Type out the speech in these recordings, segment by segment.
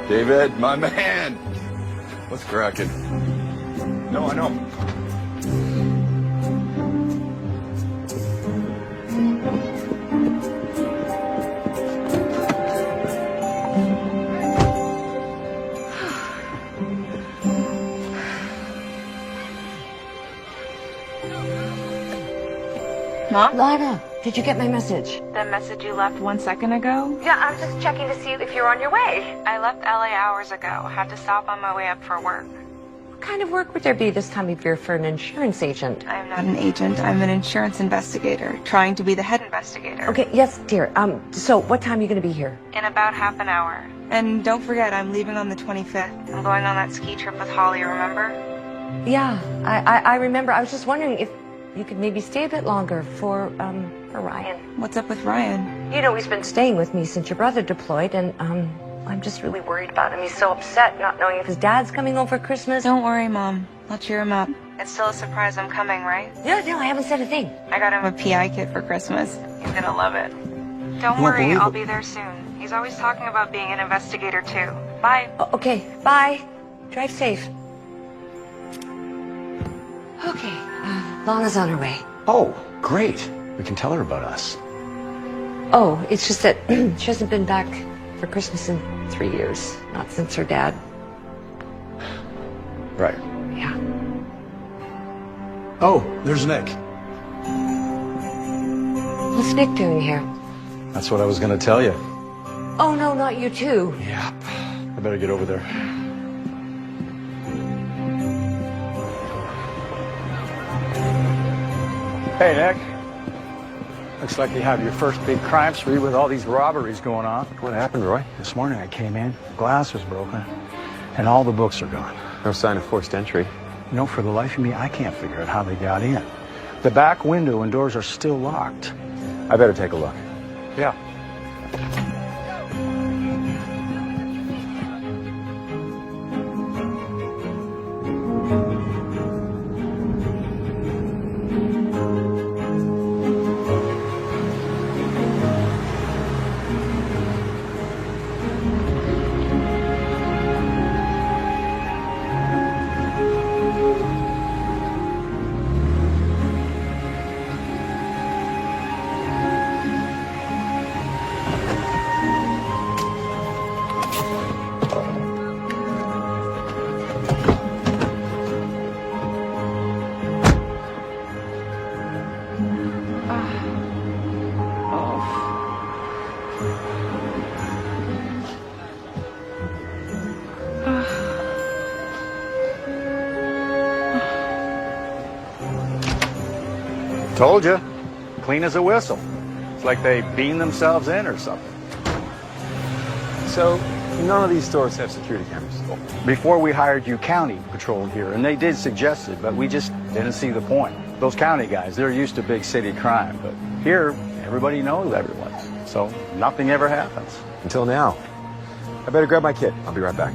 David, my man. What's cracking? No, I know. Mom? Lana, did you get my message? The message you left 1 second ago? Yeah, I was just checking to see if you're on your way. I left LA hours ago. Had to stop on my way up for work. What kind of work would there be this time of year for an insurance agent? I'm not an agent. I'm an insurance investigator, trying to be the head investigator. Okay, yes, dear. So what time are you going to be here? In about half an hour. And don't forget, I'm leaving on the 25th. I'm going on that ski trip with Holly, remember? Yeah, I remember. I was just wondering if you could maybe stay a bit longer for Ryan. What's up with Ryan? You know, he's been staying with me since your brother deployed, and I'm just really worried about him. He's so upset not knowing if his dad's coming home for Christmas. Don't worry, Mom. I'll cheer him up. It's still a surprise I'm coming, right? No, I haven't said a thing. I got him a PI kit for Christmas. He's gonna love it. Don't worry, I'll be there soon. He's always talking about being an investigator, too. Bye. Okay, bye. Drive safe. Okay, Lana's on her way. Oh, great. We can tell her about us. Oh, it's just that she hasn't been back for Christmas in 3 years. Not since her dad. Right. Yeah. Oh, there's Nick. What's Nick doing here? That's what I was going to tell you. Oh, no, not you too. Yep. I better get over there. Hey, Nick. Looks like you have your first big crime spree with all these robberies going on. What happened, Roy? This morning I came in, glass was broken, and all the books are gone. No sign of forced entry. You know, for the life of me, I can't figure out how they got in. The back window and doors are still locked. I better take a look. Yeah. Told you. Clean as a whistle. It's like they beamed themselves in or something. So, none of these stores have security cameras. Before we hired you, county patrolled here, and they did suggest it, but we just didn't see the point. Those county guys, they're used to big city crime, but here, everybody knows everyone. So, nothing ever happens. Until now. I better grab my kit. I'll be right back.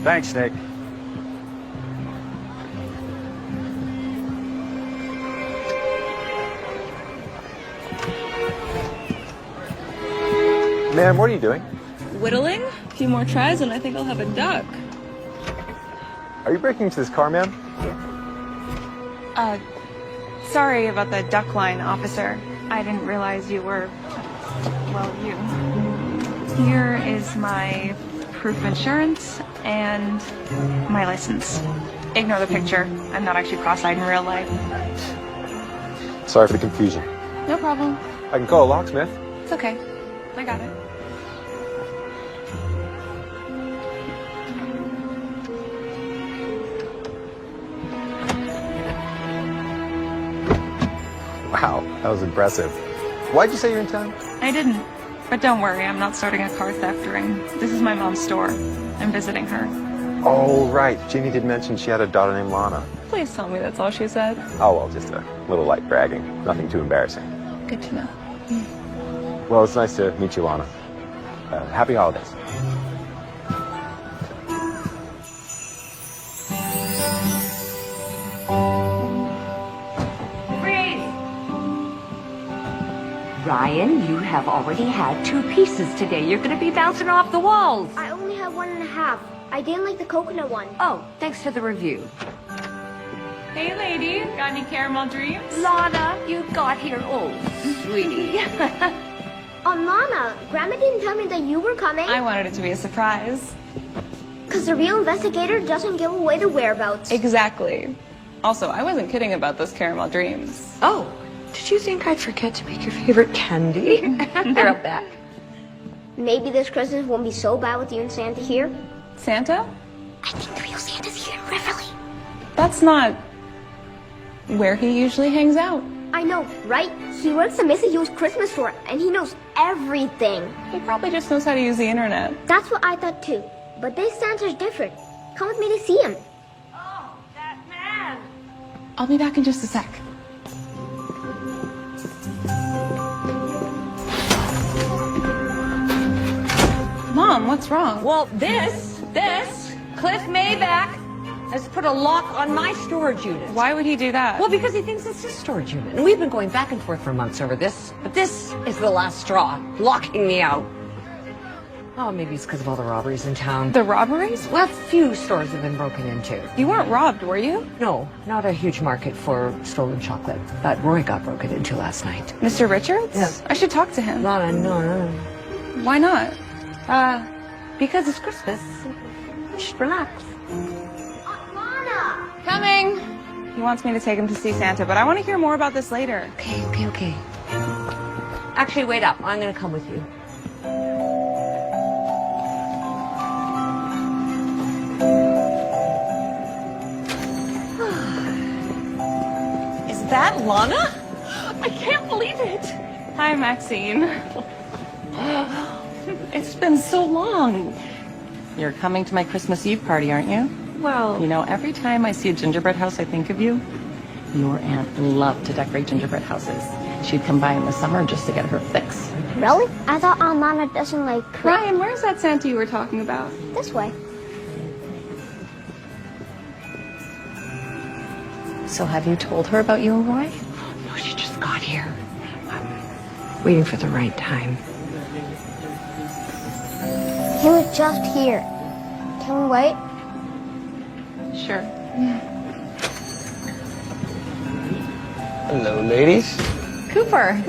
Thanks, Nick. Ma'am, what are you doing? Whittling? A few more tries and I think I'll have a duck. Are you breaking into this car, ma'am? Sorry about the duck line, officer. I didn't realize you were, well, you. Here is my proof of insurance and my license. Ignore the picture. I'm not actually cross-eyed in real life. Sorry for the confusion. No problem. I can call a locksmith. It's okay. I got it. Wow, that was impressive. Why'd you say you're in town? I didn't. But don't worry, I'm not starting a car theft ring. This is my mom's store. I'm visiting her. Oh, right. Jeannie did mention she had a daughter named Lana. Please tell me that's all she said. Oh, well, just a little light bragging. Nothing too embarrassing. Good to know. Well, it's nice to meet you, Lana. Happy holidays. Ryan, you have already had 2 pieces today. You're going to be bouncing off the walls. I only had 1.5. I didn't like the coconut one. Oh, thanks for the review. Hey, lady. Got any caramel dreams? Lana, you got here. Oh, sweetie. Lana, Grandma didn't tell me that you were coming. I wanted it to be a surprise. Because the real investigator doesn't give away the whereabouts. Exactly. Also, I wasn't kidding about those caramel dreams. Oh, did you think I'd forget to make your favorite candy? They're up back. Maybe this Christmas won't be so bad with you and Santa here. Santa? I think the real Santa's here in Riverly. That's not where he usually hangs out. I know, right? He works at Missy Hughes' Christmas store, and he knows everything. He probably just knows how to use the internet. That's what I thought too. But this Santa's different. Come with me to see him. Oh, that man. I'll be back in just a sec. Mom, what's wrong? Well, Cliff Mayback has put a lock on my storage unit. Why would he do that? Well, because he thinks it's his storage unit. And we've been going back and forth for months over this. But this is the last straw, locking me out. Oh, maybe it's because of all the robberies in town. The robberies? Well, a few stores have been broken into. You weren't robbed, were you? No, not a huge market for stolen chocolate. But Roy got broken into last night. Mr. Richards? Yeah. I should talk to him. Lana, no. Why not? Because it's Christmas. Just relax. Lana! Coming! He wants me to take him to see Santa, but I want to hear more about this later. Okay. Actually, wait up. I'm going to come with you. Is that Lana? I can't believe it. Hi, Maxine. It's been so long. You're coming to my Christmas Eve party, aren't you? Well, You know, every time I see a gingerbread house, I think of you. Your aunt loved to decorate gingerbread houses. She'd come by in the summer just to get her fix. Really? I thought Aunt Lana doesn't like Ryan, where's that Santa you were talking about? this way. So have you told her about you and Roy? no, she just got here. I'm waiting for the right time. He was just here. Can we wait? Sure. Hello, ladies. Cooper.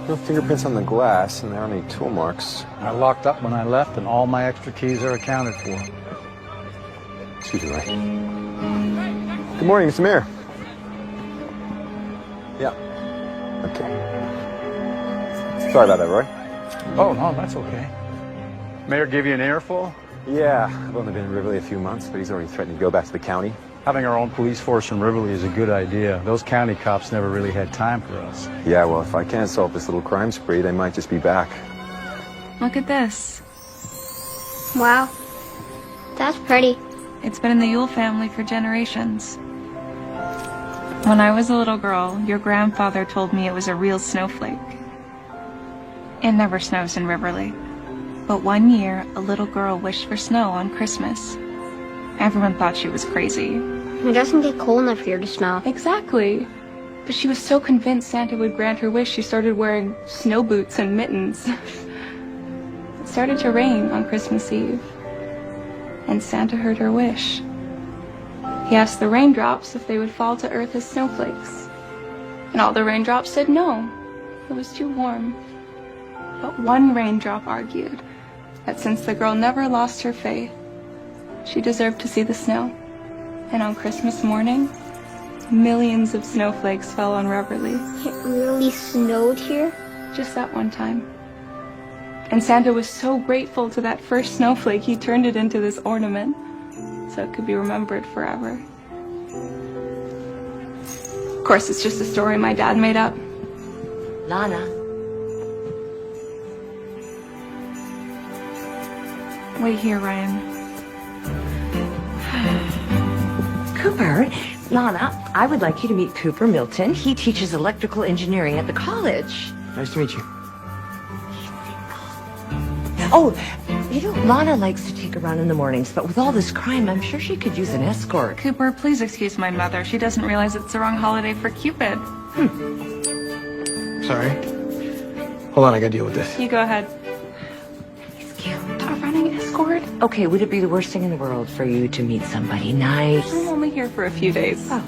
No fingerprints on the glass, and there aren't any tool marks. I locked up when I left, and all my extra keys are accounted for. Excuse me, Ray. Good morning, Mr. Mayor. Yeah. Okay. Sorry about that, Roy. Oh, no, that's okay. Mayor give you an earful? Yeah, I've only been in Riverly a few months, but he's already threatened to go back to the county. Having our own police force in Riverly is a good idea. Those county cops never really had time for us. Yeah, well, if I can't solve this little crime spree, they might just be back. Look at this. Wow. That's pretty. It's been in the Yule family for generations. When I was a little girl, your grandfather told me it was a real snowflake. It never snows in Riverly. But one year, a little girl wished for snow on Christmas. Everyone thought she was crazy. It doesn't get cold enough here to snow. Exactly. But she was so convinced Santa would grant her wish, she started wearing snow boots and mittens. It started to rain on Christmas Eve. And Santa heard her wish. He asked the raindrops if they would fall to earth as snowflakes. And all the raindrops said no. It was too warm. But one raindrop argued that since the girl never lost her faith, she deserved to see the snow. And on Christmas morning, millions of snowflakes fell on Reverly. It really snowed here? Just that one time. And Santa was so grateful to that first snowflake, he turned it into this ornament so it could be remembered forever. Of course, it's just a story my dad made up. Lana. Wait here, Ryan. Cooper, Lana, I would like you to meet Cooper Milton. He teaches electrical engineering at the college. Nice to meet you. Oh, you know, Lana likes to take a run in the mornings, but with all this crime, I'm sure she could use an escort. Cooper, please excuse my mother. She doesn't realize it's the wrong holiday for Cupid. Sorry. Hold on, I gotta deal with this. You go ahead. It's cute. A running escort? Okay, would it be the worst thing in the world for you to meet somebody nice? I'm only here for a few days. Oh.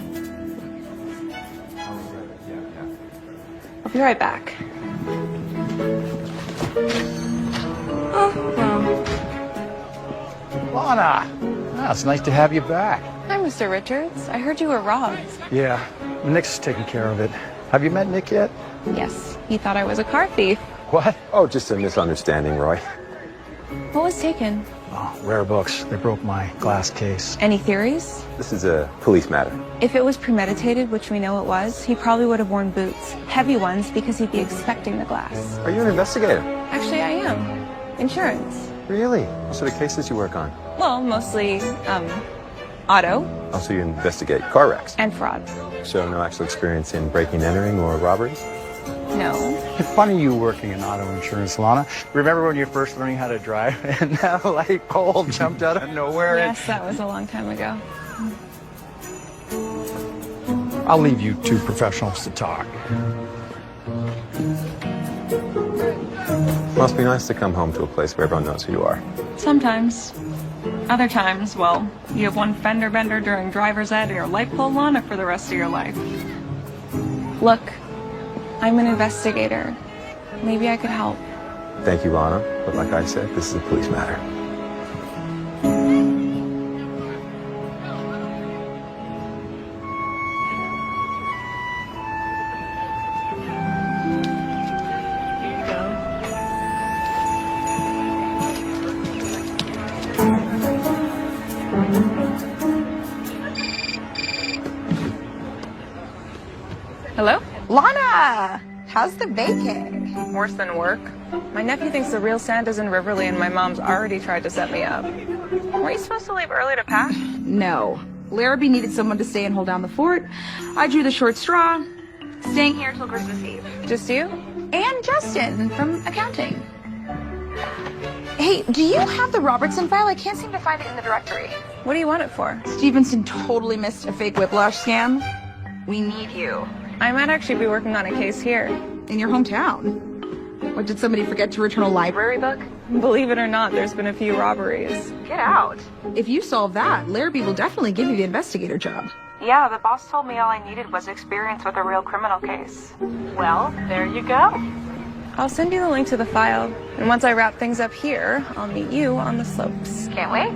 I'll be right back. Oh, well. Lana! Ah, it's nice to have you back. Hi, Mr. Richards. I heard you were robbed. Yeah, Nick's taking care of it. Have you met Nick yet? Yes, he thought I was a car thief. What? Oh, just a misunderstanding, Roy. What was taken? Oh, rare books. They broke my glass case. Any theories? This is a police matter. If it was premeditated, which we know it was, he probably would have worn boots. Heavy ones, because he'd be expecting the glass. Are you an investigator? Actually, I am. Insurance. Really? What sort of cases you work on? Well, mostly, auto Also, you investigate car wrecks. and fraud. So no actual experience in breaking and entering or robberies? No. It's funny you working in auto insurance, Lana. Remember when you first learning how to drive and that light bulb jumped out of nowhere? Yes, that was a long time ago. I'll leave you two professionals to talk. Must be nice to come home to a place where everyone knows who you are. Sometimes. Other times, well, you have one fender bender during driver's ed and your light pole Lana for the rest of your life. Look, I'm an investigator. Maybe I could help. Thank you, Lana. But like I said, this is a police matter. Hello? Lana! How's the vacay? Worse than work. My nephew thinks the real Santa's in Riverly and my mom's already tried to set me up. Were you supposed to leave early to pack? No. Larrabee needed someone to stay and hold down the fort. I drew the short straw. Staying here till Christmas Eve. Just you? And Justin from accounting. Hey, do you have the Robertson file? I can't seem to find it in the directory. What do you want it for? Stevenson totally missed a fake whiplash scam. We need you. I might actually be working on a case here. In your hometown. What, did somebody forget to return a library book? Believe it or not, there's been a few robberies. Get out. If you solve that, Larrabee will definitely give you the investigator job. Yeah, the boss told me all I needed was experience with a real criminal case. Well, there you go. I'll send you the link to the file, and once I wrap things up here, I'll meet you on the slopes. Can't wait.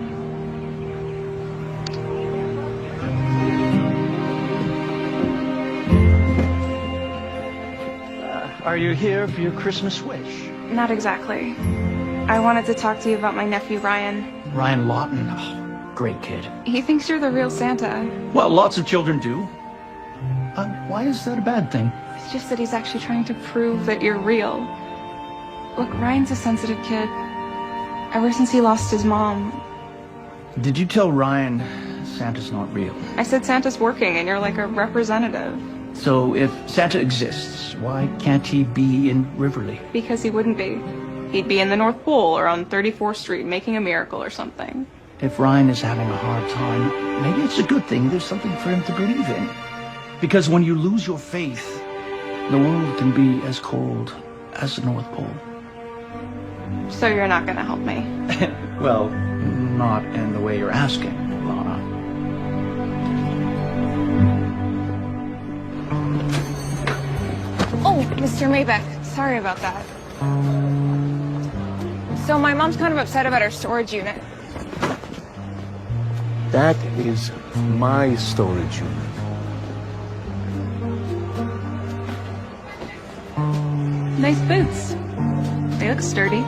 Are you here for your Christmas wish? Not exactly. I wanted to talk to you about my nephew, Ryan. Ryan Lawton. Oh, great kid. He thinks you're the real Santa. Well, lots of children do. Why is that a bad thing? It's just that he's actually trying to prove that you're real. Look, Ryan's a sensitive kid. Ever since he lost his mom. Did you tell Ryan Santa's not real? I said Santa's working and you're like a representative. So if Santa exists, why can't he be in Riverly? Because he wouldn't be. He'd be in the North Pole or on 34th Street making a miracle or something. If Ryan is having a hard time, maybe it's a good thing there's something for him to believe in. Because when you lose your faith, the world can be as cold as the North Pole. So you're not gonna help me? Well, not in the way you're asking, Lana. Oh, Mr. Maybeck, sorry about that. So my mom's kind of upset about our storage unit. That is my storage unit. Nice boots. They look sturdy.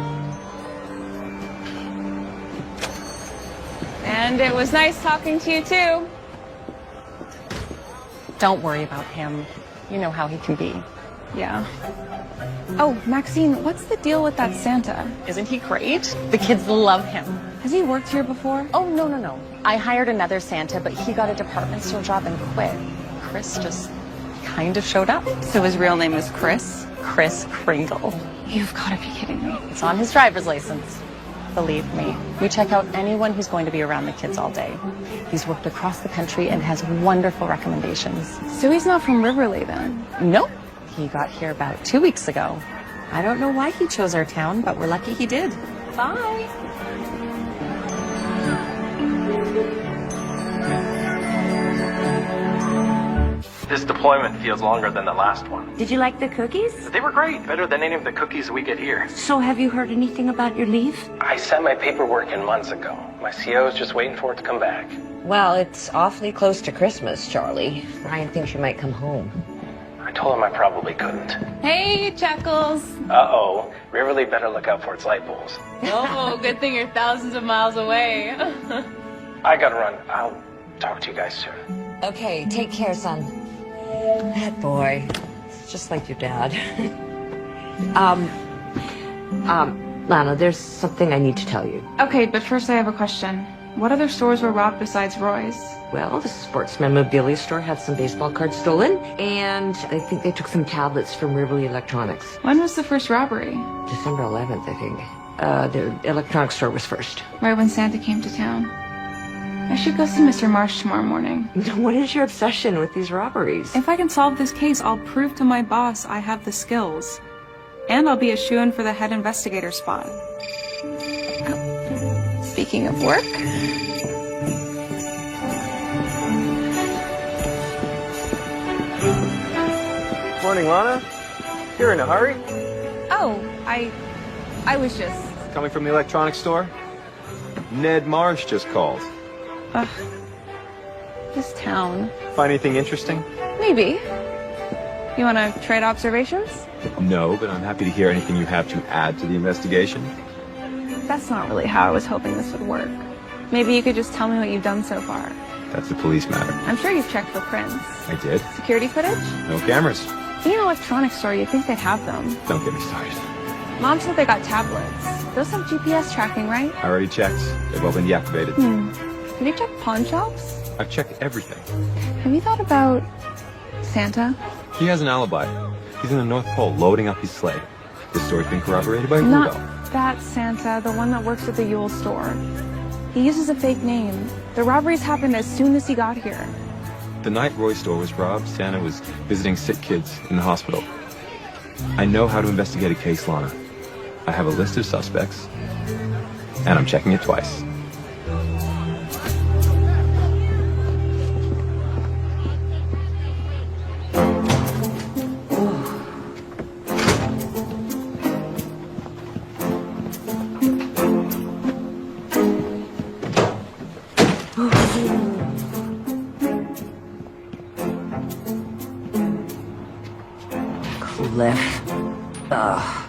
And it was nice talking to you too. Don't worry about him. You know how he can be. Yeah. Oh, Maxine, what's the deal with that Santa? Isn't he great? The kids love him. Has he worked here before? Oh, no. I hired another Santa, but he got a department store job and quit. Chris just kind of showed up. So his real name is Chris? Chris Kringle. You've got to be kidding me. It's on his driver's license. Believe me, we check out anyone who's going to be around the kids all day. He's worked across the country and has wonderful recommendations. So he's not from Riverly then? Nope. He got here about 2 weeks ago. I don't know why he chose our town, but we're lucky he did. Bye. This deployment feels longer than the last one. Did you like the cookies? They were great, better than any of the cookies we get here. So have you heard anything about your leave? I sent my paperwork in months ago. My CO is just waiting for it to come back. Well, it's awfully close to Christmas, Charlie. Ryan thinks you might come home. I told him I probably couldn't. Hey, Chuckles. Uh-oh. Riverly better look out for its light poles. Oh, good thing you're thousands of miles away. I gotta run. I'll talk to you guys soon. Okay, take care, son. That boy. It's just like your dad. Lana, there's something I need to tell you. Okay, but first I have a question. What other stores were robbed besides Roy's? Well, the sportsman memorabilia store had some baseball cards stolen, and I think they took some tablets from Riverly Electronics. When was the first robbery? December 11th, I think. The electronics store was first. Right when Santa came to town. I should go see Mr. Marsh tomorrow morning. What is your obsession with these robberies? If I can solve this case, I'll prove to my boss I have the skills. And I'll be a shoo-in for the head investigator spot. Oh. Speaking of work... Morning, Lana. You're in a hurry? Oh, I was just... Coming from the electronics store? Ned Marsh just called. Ugh. This town. Find anything interesting? Maybe. You want to trade observations? No, but I'm happy to hear anything you have to add to the investigation. That's not really how I was hoping this would work. Maybe you could just tell me what you've done so far. That's a police matter. I'm sure you've checked for prints. I did. Security footage? No cameras. In an electronics store, you'd think they'd have them. Don't get me started. Mom said they got tablets. Those have GPS tracking, right? I already checked. They've all been deactivated. Have you checked pawn shops? I've checked everything. Have you thought about Santa? He has an alibi. He's in the North Pole loading up his sleigh. This story's been corroborated by Not Rudolph. that Santa, the one that works at the Yule store. He uses a fake name. The robberies happened as soon as he got here. The night Roy's store was robbed, Santa was visiting sick kids in the hospital. I know how to investigate a case, Lana. I have a list of suspects, and I'm checking it twice. Cliff. Ugh.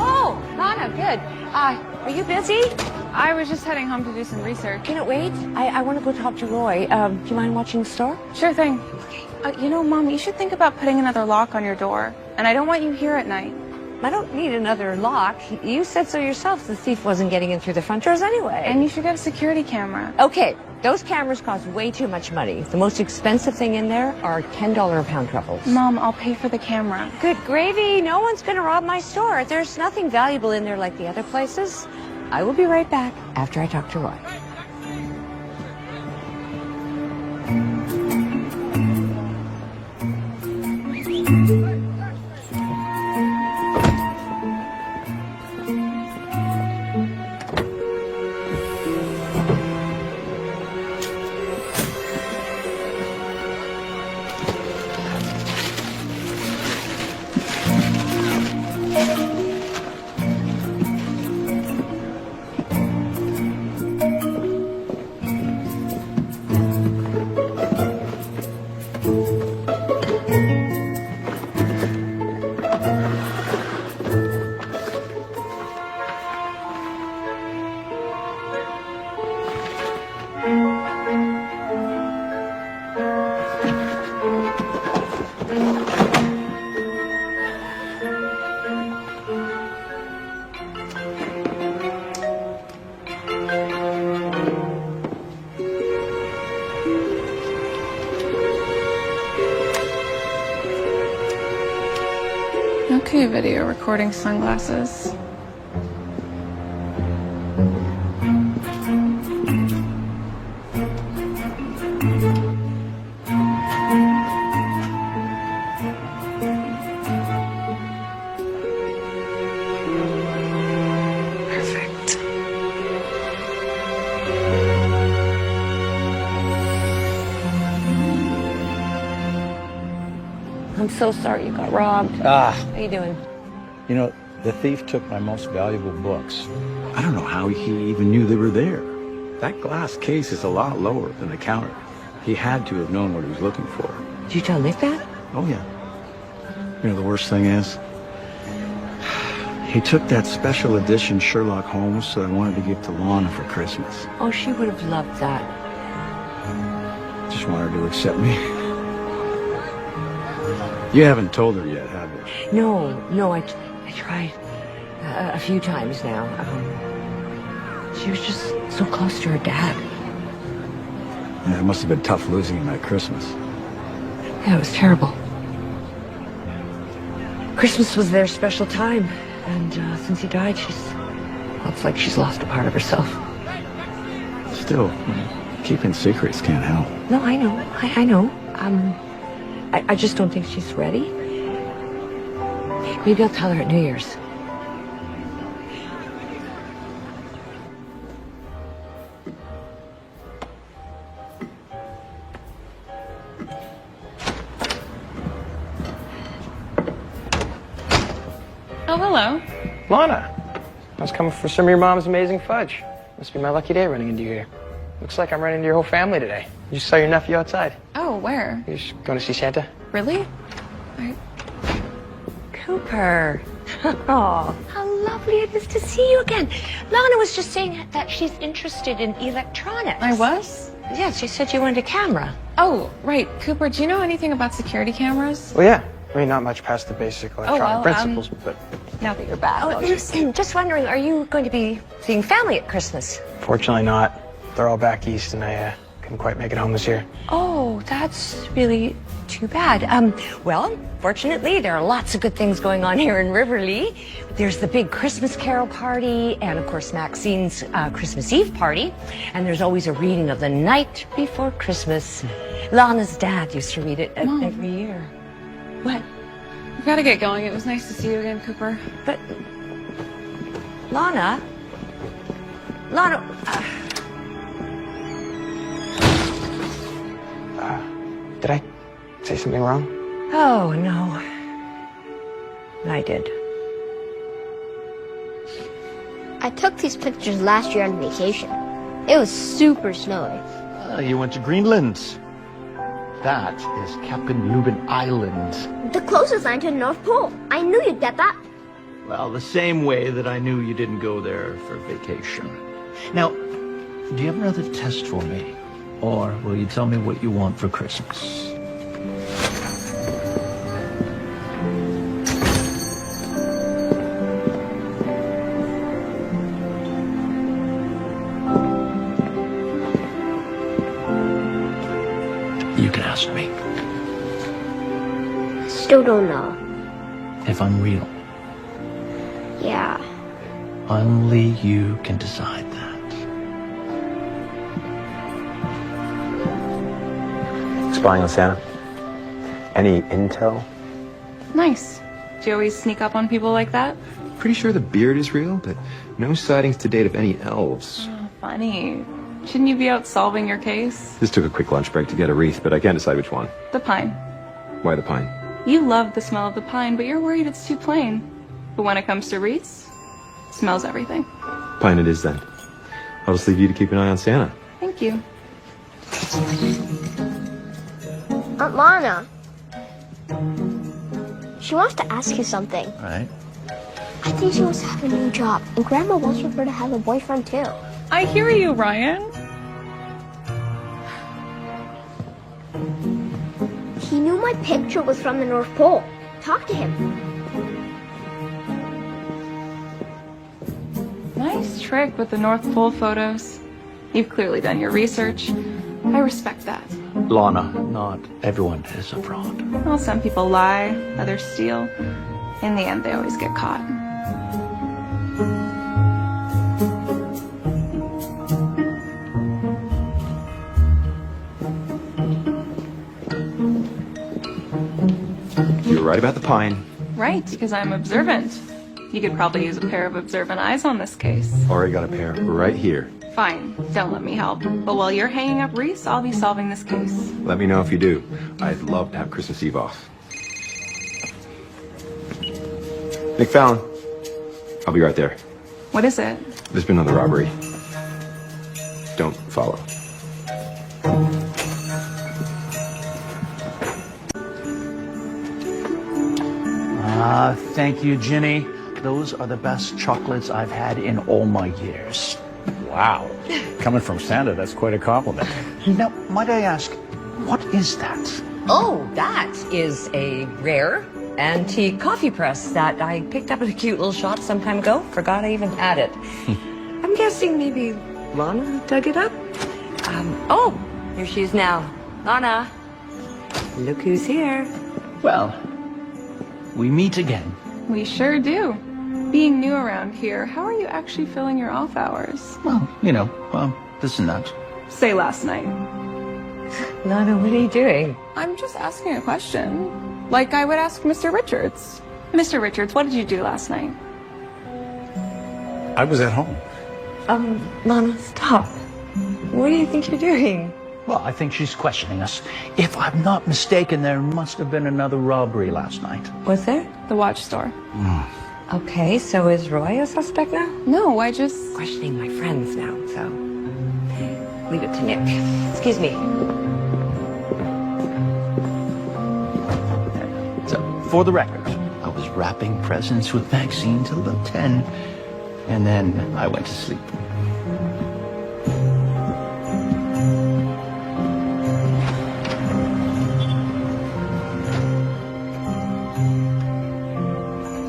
Oh, Lana, good. Are you busy? I was just heading home to do some research. Can it wait? I want to go talk to Roy. Do you mind watching the store? Sure thing. You know, Mom, you should think about putting another lock on your door. And I don't want you here at night. I don't need another lock. You said so yourself. The thief wasn't getting in through the front doors anyway. And you should get a security camera. Okay, those cameras cost way too much money. The most expensive thing in there are $10 a pound truffles. Mom, I'll pay for the camera. Good gravy. No one's going to rob my store. There's nothing valuable in there like the other places. I will be right back after I talk to Roy. Okay, video recording sunglasses. I'm so sorry you got robbed. How you doing? You know, the thief took my most valuable books. I don't know how he even knew they were there. That glass case is a lot lower than the counter. He had to have known what he was looking for. Did you tell Nick that? Oh, yeah. You know, the worst thing is, he took that special edition Sherlock Holmes that I wanted to give to Lana for Christmas. Oh, she would have loved that. Just wanted her to accept me. You haven't told her yet, have you? No, I tried a few times now. She was just so close to her dad. Yeah, it must have been tough losing him at Christmas. Yeah, it was terrible. Christmas was their special time, and since he died, it's like she's lost a part of herself. Still, keeping secrets can't help. No, I know. I know. I just don't think she's ready. Maybe I'll tell her at New Year's. Oh, hello. Lana, I was coming for some of your mom's amazing fudge. Must be my lucky day running into you here. Looks like I'm running into your whole family today. You just saw your nephew outside. Oh, where? You just going to see Santa? Really? Cooper. Oh, how lovely it is to see you again. Lana was just saying that she's interested in electronics. I was? Yeah, she said you wanted a camera. Oh, right. Cooper, do you know anything about security cameras? Well, yeah. I mean, not much past the basic electronic well, principles, but Now that you're back. Oh, just wondering, are you going to be seeing family at Christmas? fortunately not. They're all back east, and I couldn't quite make it home this year. Oh, that's really too bad. Well, fortunately, there are lots of good things going on here in Riverly. There's the big Christmas Carol party, and of course, Maxine's Christmas Eve party. And there's always a reading of The Night Before Christmas. Lana's dad used to read it every year. What? We've got to get going. It was nice to see you again, Cooper. But, Lana, Did I say something wrong? oh no, I did. I took these pictures last year on vacation. It was super snowy. You went to Greenland. That is Captain Lubin Island. The closest line to the North Pole. I knew you'd get that. Well, the same way that I knew you didn't go there for vacation. Now, do you have another test for me? Or will you tell me what you want for Christmas? You can ask me. Still don't know. If I'm real. Yeah. Only you can decide that. Spying on Santa? Any intel? Nice. Do you always sneak up on people like that? Pretty sure the beard is real, but no sightings to date of any elves. Oh, funny. Shouldn't you be out solving your case? Just took a quick lunch break to get a wreath, but I can't decide which one. The pine. Why the pine? You love the smell of the pine, but you're worried it's too plain. But when it comes to wreaths, it smells everything. Pine it is then. I'll just leave you to keep an eye on Santa. Thank you. Aunt Lana. She wants to ask you something. All right. I think she wants to have a new job, and Grandma wants her to have a boyfriend too. I hear you, Ryan. He knew my picture was from the North Pole. Talk to him. Nice trick with the North Pole photos. You've clearly done your research. I respect that. Lana, not everyone is a fraud. Well, some people lie, others steal. In the end, they always get caught. You're right about the pine. Right, because I'm observant. You could probably use a pair of observant eyes on this case. Already got a pair right here. Fine, don't let me help. But while you're hanging up Reese, I'll be solving this case. Let me know if you do. I'd love to have Christmas Eve off. Nick Fallon. I'll be right there. What is it? There's been another robbery. Don't follow. Thank you, Ginny. Those are the best chocolates I've had in all my years. Wow. Coming from Santa, that's quite a compliment. Now, might I ask, what is that? Oh, that is a rare antique coffee press that I picked up at a cute little shop some time ago. Forgot I even had it. I'm guessing maybe Lana dug it up? Oh, here she is now. Lana, look who's here. Well, we meet again. We sure do. Being new around here, how are you actually filling your off hours? Well, this and that. Say last night. Lana, what are you doing? I'm just asking a question. Like I would ask Mr. Richards. Mr. Richards, what did you do last night? I was at home. Lana, stop. What do you think you're doing? Well, I think she's questioning us. If I'm not mistaken, there must have been another robbery last night. Was there? The watch store. Okay, so is Roy a suspect now? No, I just... Questioning my friends now, so... Leave it to Nick. Excuse me. So, for the record, I was wrapping presents with Maxine till about 10, and then I went to sleep.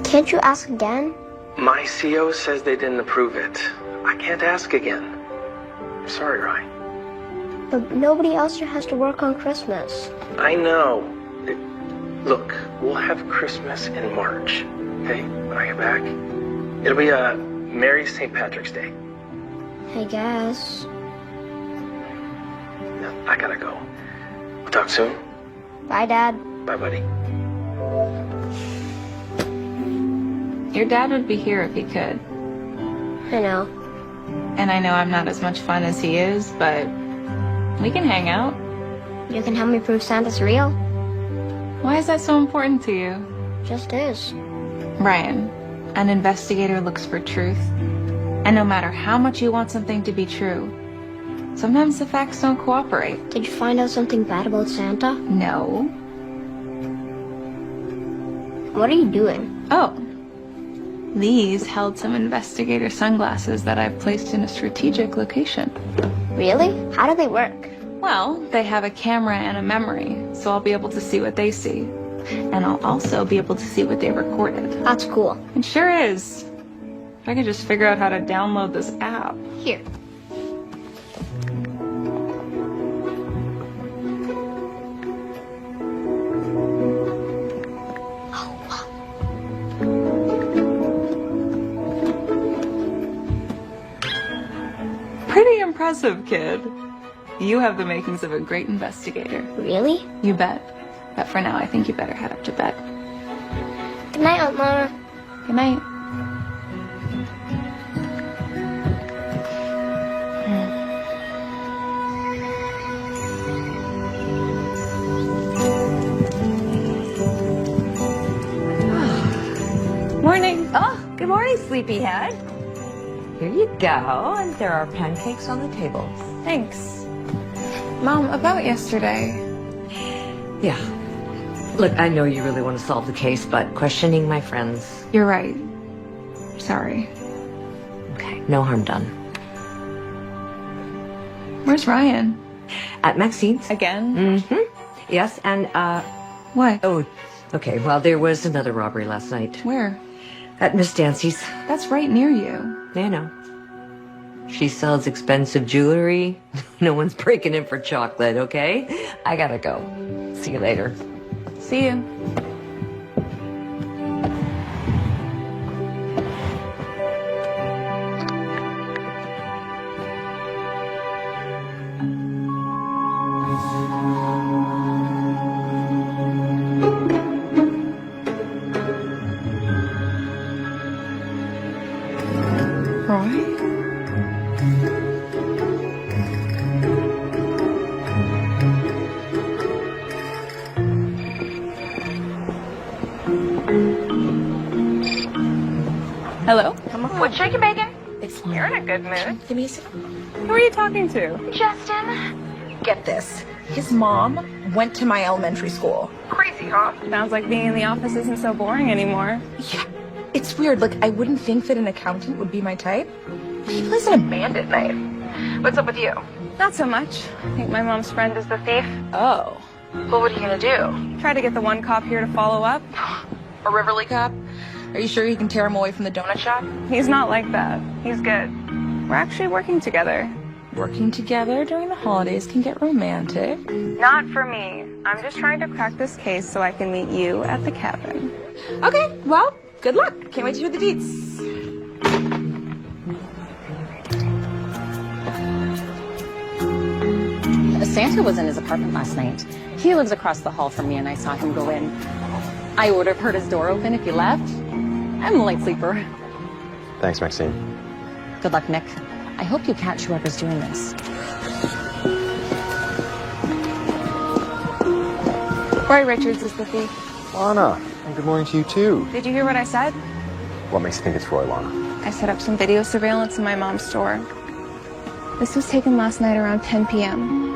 Can't you ask again? My CO says they didn't approve it. I can't ask again. I'm sorry, Ryan. But nobody else here has to work on Christmas. I know. Look, we'll have Christmas in March, okay? When I get back. It'll be a Merry St. Patrick's Day. I guess. No, I gotta go. We'll talk soon. Bye, Dad. Bye, buddy. Your dad would be here if he could. I know. And I know I'm not as much fun as he is, but we can hang out. You can help me prove Santa's real? Why is that so important to you? Just is. Ryan, an investigator looks for truth. And no matter how much you want something to be true, sometimes the facts don't cooperate. Did you find out something bad about Santa? No. What are you doing? Oh. These held some investigator sunglasses that I've placed in a strategic location. Really? How do they work? Well, they have a camera and a memory, so I'll be able to see what they see. And I'll also be able to see what they recorded. That's cool. It sure is. If I could just figure out how to download this app. Here. Pretty impressive, kid. You have the makings of a great investigator. Really? You bet. But for now, I think you better head up to bed. Good night, Aunt Lana. Good night. Morning. Oh, good morning, sleepyhead. Here you go, and there are pancakes on the table. Thanks. Mom, about yesterday. Yeah. Look, I know you really want to solve the case, but questioning my friends... You're right. Sorry. Okay, no harm done. Where's Ryan? At Maxine's. Again? Mm-hmm. Yes, and, What? Oh, okay, well, there was another robbery last night. Where? At Miss Dancy's. That's right near you. I know. She sells expensive jewelry. No one's breaking in for chocolate, okay? I gotta go. See you later. See you. Hello? Come on. What's shaking bacon? It's You're in a good mood. Give me a second. Who are you talking to? Justin. Get this. His mom went to my elementary school. Crazy, huh? Sounds like being in the office isn't so boring anymore. Yeah. It's weird. Like, I wouldn't think that an accountant would be my type. He plays in a band at night. What's up with you? Not so much. I think my mom's friend is the thief. Oh. Well, what are you gonna do? Try to get the one cop here to follow up. A Riverly cop? Are you sure you can tear him away from the donut shop? He's not like that. He's good. We're actually working together. Working together during the holidays can get romantic. Not for me. I'm just trying to crack this case so I can meet you at the cabin. Okay, well, good luck. Can't wait to hear the deets. Santa was in his apartment last night. He lives across the hall from me, and I saw him go in. I would have heard his door open if he left. I'm a light sleeper. Thanks, Maxine. Good luck, Nick. I hope you catch whoever's doing this. Roy Richards is the thief. Lana, and good morning to you too. Did you hear what I said? What makes you think it's Roy, Lana? I set up some video surveillance in my mom's store. This was taken last night around 10 p.m.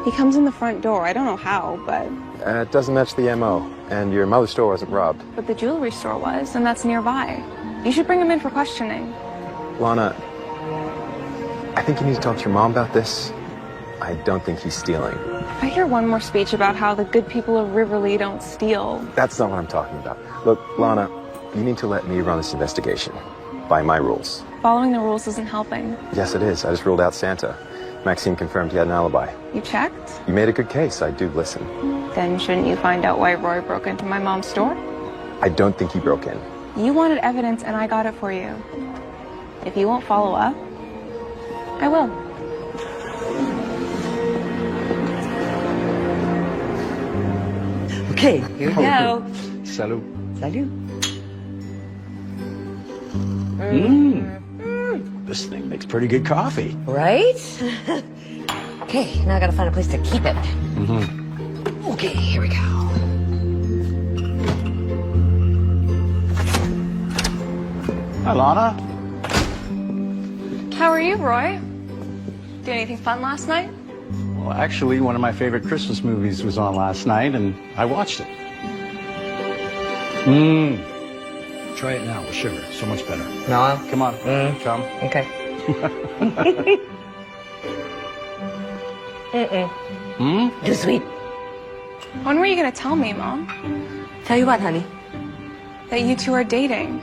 He comes in the front door. I don't know how, but... It doesn't match the MO, and your mother's store wasn't robbed. But the jewelry store was, and that's nearby. You should bring him in for questioning. Lana, I think you need to talk to your mom about this. I don't think he's stealing. If I hear one more speech about how the good people of Riverly don't steal... That's not what I'm talking about. Look, Lana, you need to let me run this investigation. By my rules. Following the rules isn't helping. Yes, it is. I just ruled out Santa. Maxine confirmed he had an alibi. You checked? You made a good case. I do listen. Then shouldn't you find out why Roy broke into my mom's store? I don't think he broke in. You wanted evidence and I got it for you. If you won't follow up, I will. Okay, here we go. Salut. Salut. This thing makes pretty good coffee. Right? Okay, now I gotta find a place to keep it. Okay, here we go. Hi, Lana. How are you, Roy? Do anything fun last night? Well, actually, one of my favorite Christmas movies was on last night, and I watched it. Try it now with sugar. So much better. No? Come on. Come. Okay. Too sweet. When were you gonna tell me, Mom? Tell you what, honey. That you two are dating?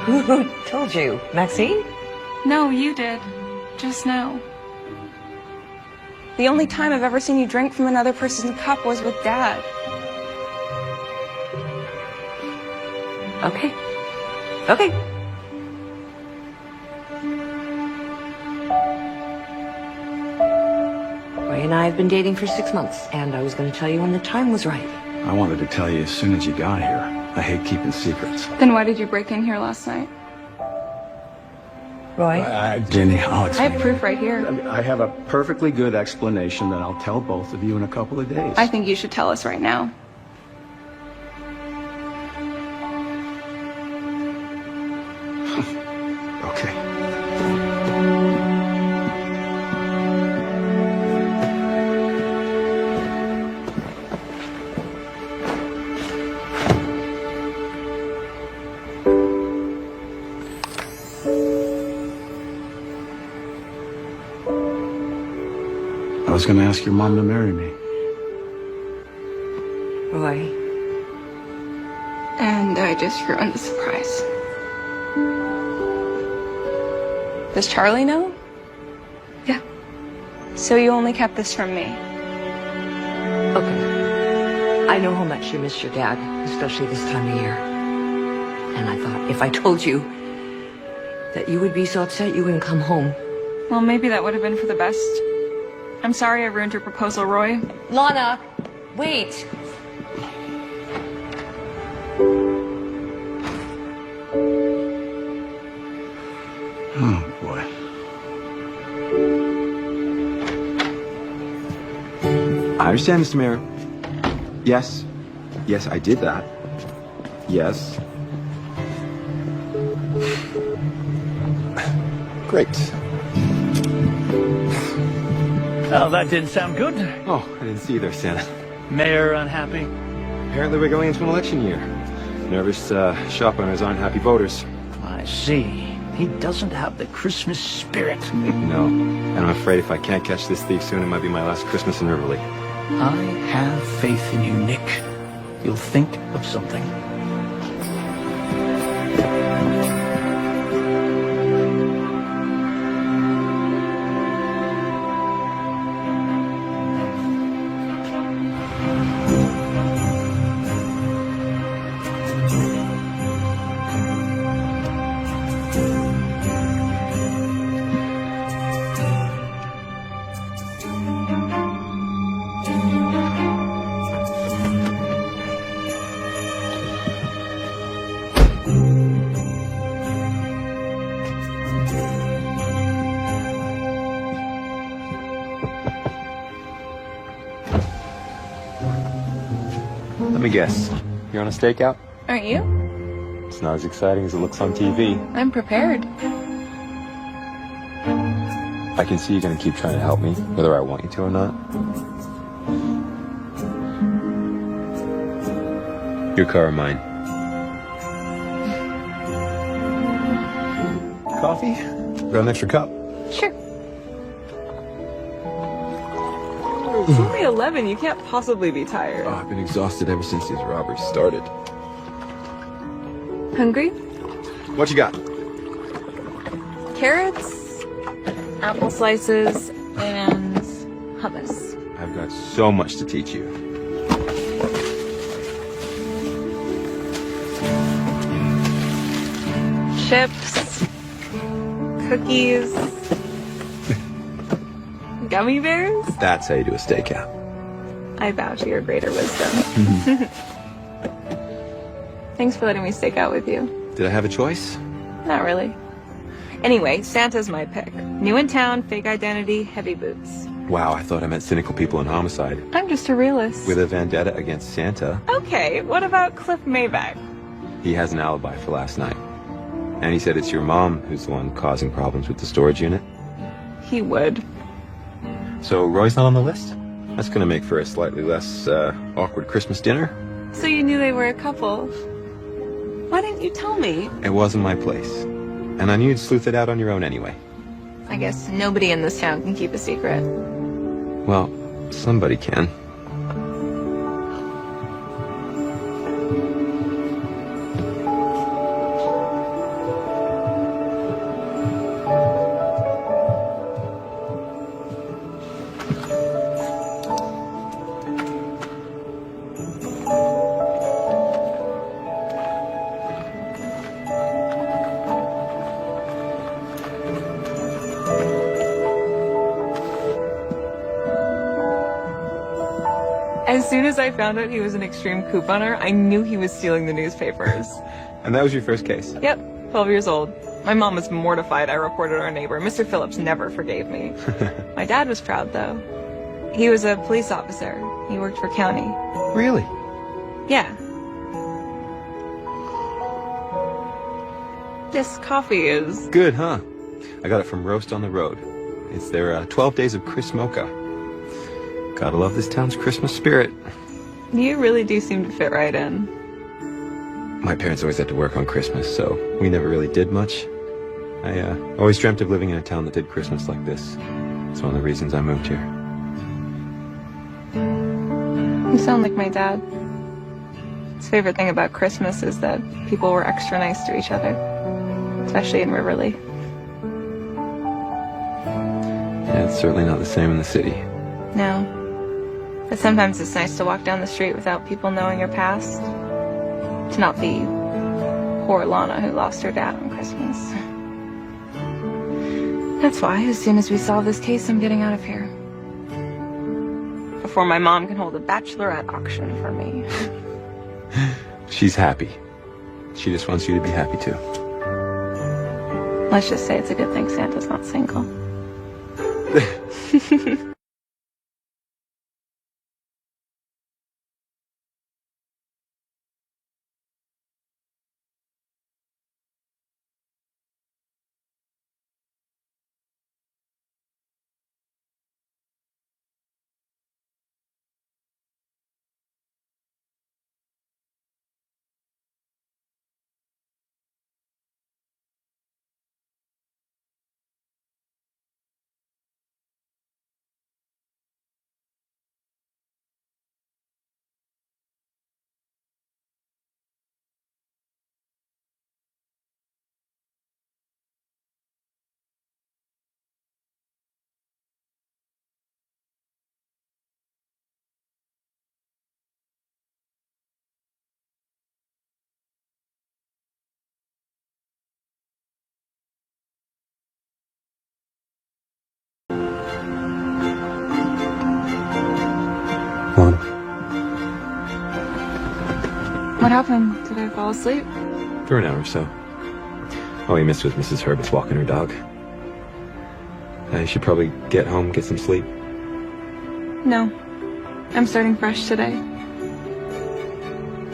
Who told you? Maxine? No, you did. Just now. The only time I've ever seen you drink from another person's cup was with Dad. Okay. Okay. Roy and I have been dating for 6 months, and I was going to tell you when the time was right. I wanted to tell you as soon as you got here. I hate keeping secrets. Then why did you break in here last night? Roy? Jenny, I'll I explain. have proof right here. I have a perfectly good explanation that I'll tell both of you in a couple of days. I think you should tell us right now. Okay. I was going to ask your mom to marry me. Roy? And I just ruined the surprise. Does Charlie know? Yeah. So you only kept this from me? Okay. I know how much you miss your dad, especially this time of year. And I thought if I told you that you would be so upset you wouldn't come home. Well, maybe that would have been for the best. I'm sorry I ruined your proposal, Roy. Lana, wait. Oh, boy. I understand, Mr. Mayor. Yes. Yes, I did that. Yes. Great. Oh, that didn't sound good. Oh, I didn't see you there, Santa. Mayor unhappy? Apparently we're going into an election year. Nervous shop owners aren't happy voters. I see. He doesn't have the Christmas spirit. No, and I'm afraid if I can't catch this thief soon, it might be my last Christmas in Riverly. I have faith in you, Nick. You'll think of something. Let me guess. You're on a stakeout? Aren't you? It's not as exciting as it looks on TV. I'm prepared. I can see you're going to keep trying to help me, whether I want you to or not. Your car or mine? Coffee? Got an extra cup? Sure. It's only 11. You can't possibly be tired. Oh, I've been exhausted ever since these robberies started. Hungry? What you got? Carrots, apple slices, and hummus. I've got so much to teach you. Chips, cookies, gummy bears. That's how you do a stakeout. I bow to your greater wisdom. Thanks for letting me stake out with you. Did I have a choice? Not really. Anyway, Santa's my pick. New in town, fake identity, heavy boots. Wow, I thought I meant cynical people in homicide. I'm just a realist. With a vendetta against Santa. Okay, what about Cliff Mayback? He has an alibi for last night. And he said it's your mom who's the one causing problems with the storage unit. He would. So Roy's not on the list? That's gonna make for a slightly less awkward Christmas dinner. So you knew they were a couple. Why didn't you tell me? It wasn't my place. And I knew you'd sleuth it out on your own anyway. I guess nobody in this town can keep a secret. Well, somebody can. As soon as I found out he was an extreme couponer, I knew he was stealing the newspapers. And that was your first case? Yep, 12 years old. My mom was mortified I reported our neighbor. Mr. Phillips never forgave me. My dad was proud, though. He was a police officer. He worked for county. Really? Yeah. This coffee is... Good, huh? I got it from Roast on the Road. It's their 12 days of Chris Mocha. Gotta love this town's Christmas spirit. You really do seem to fit right in. My parents always had to work on Christmas, so we never really did much. I always dreamt of living in a town that did Christmas like this. It's one of the reasons I moved here. You sound like my dad. His favorite thing about Christmas is that people were extra nice to each other, especially in Riverly. Yeah, it's certainly not the same in the city. No. But sometimes it's nice to walk down the street without people knowing your past. To not be poor Lana who lost her dad on Christmas. That's why, as soon as we solve this case, I'm getting out of here. Before my mom can hold a bachelorette auction for me. She's happy. She just wants you to be happy too. Let's just say it's a good thing Santa's not single. What happened? Did I fall asleep? For an hour or so. All we missed was Mrs. Herbert's walking her dog. I should probably get home, get some sleep. No. I'm starting fresh today.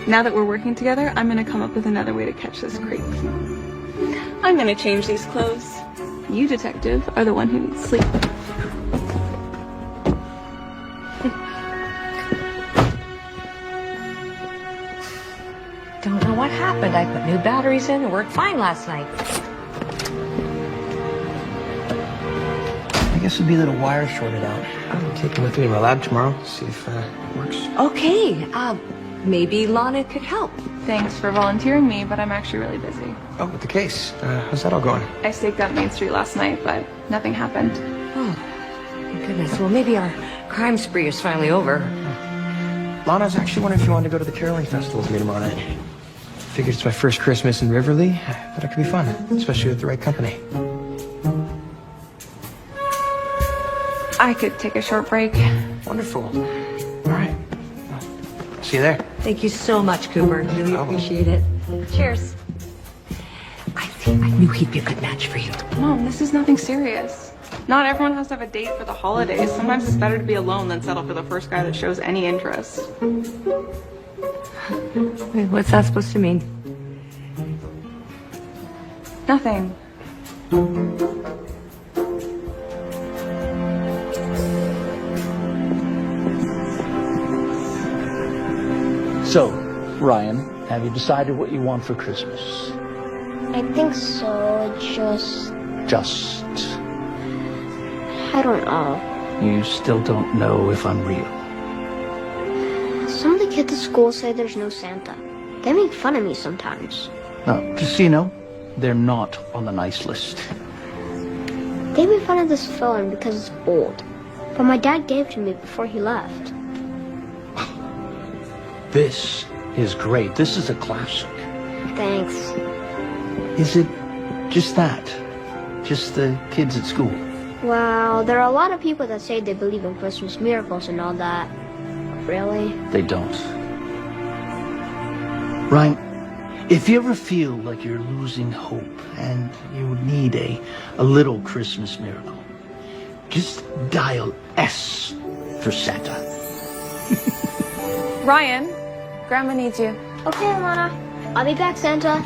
Now that we're working together, I'm gonna come up with another way to catch this creep. I'm gonna change these clothes. You, detective, are the one who needs sleep. Don't know what happened. I put new batteries in. It worked fine last night. I guess it'd be that a wire shorted out. I'll take it with me to my lab tomorrow, see if it works. Okay, maybe Lana could help. Thanks for volunteering me, but I'm actually really busy. Oh, with the case. How's that all going? I staked out Main Street last night, but nothing happened. Oh, thank goodness. Well, maybe our crime spree is finally over. Lana's actually wondering if you wanted to go to the caroling festival with me tomorrow night. Figured it's my first Christmas in Riverly. Thought it could be fun, especially with the right company. I could take a short break. Wonderful. All right. Well, see you there. Thank you so much, Cooper. Really appreciate it. Cheers. I knew he'd be a good match for you. Mom, this is nothing serious. Not everyone has to have a date for the holidays. Sometimes it's better to be alone than settle for the first guy that shows any interest. Wait, what's that supposed to mean? Nothing. So, Ryan, have you decided what you want for Christmas? I think so, just... I don't know. You still don't know if I'm real. Some of the kids at school say there's no Santa. They make fun of me sometimes. No, just so you know, they're not on the nice list. They made fun of this film because it's old. But my dad gave it to me before he left. This is great. This is a classic. Thanks. Is it just that? Just the kids at school? Well, there are a lot of people that say they believe in Christmas miracles and all that. Really? They don't. Ryan, if you ever feel like you're losing hope and you need a little Christmas miracle, just dial S for Santa. Ryan, Grandma needs you. Okay, Lana. I'll be back, Santa.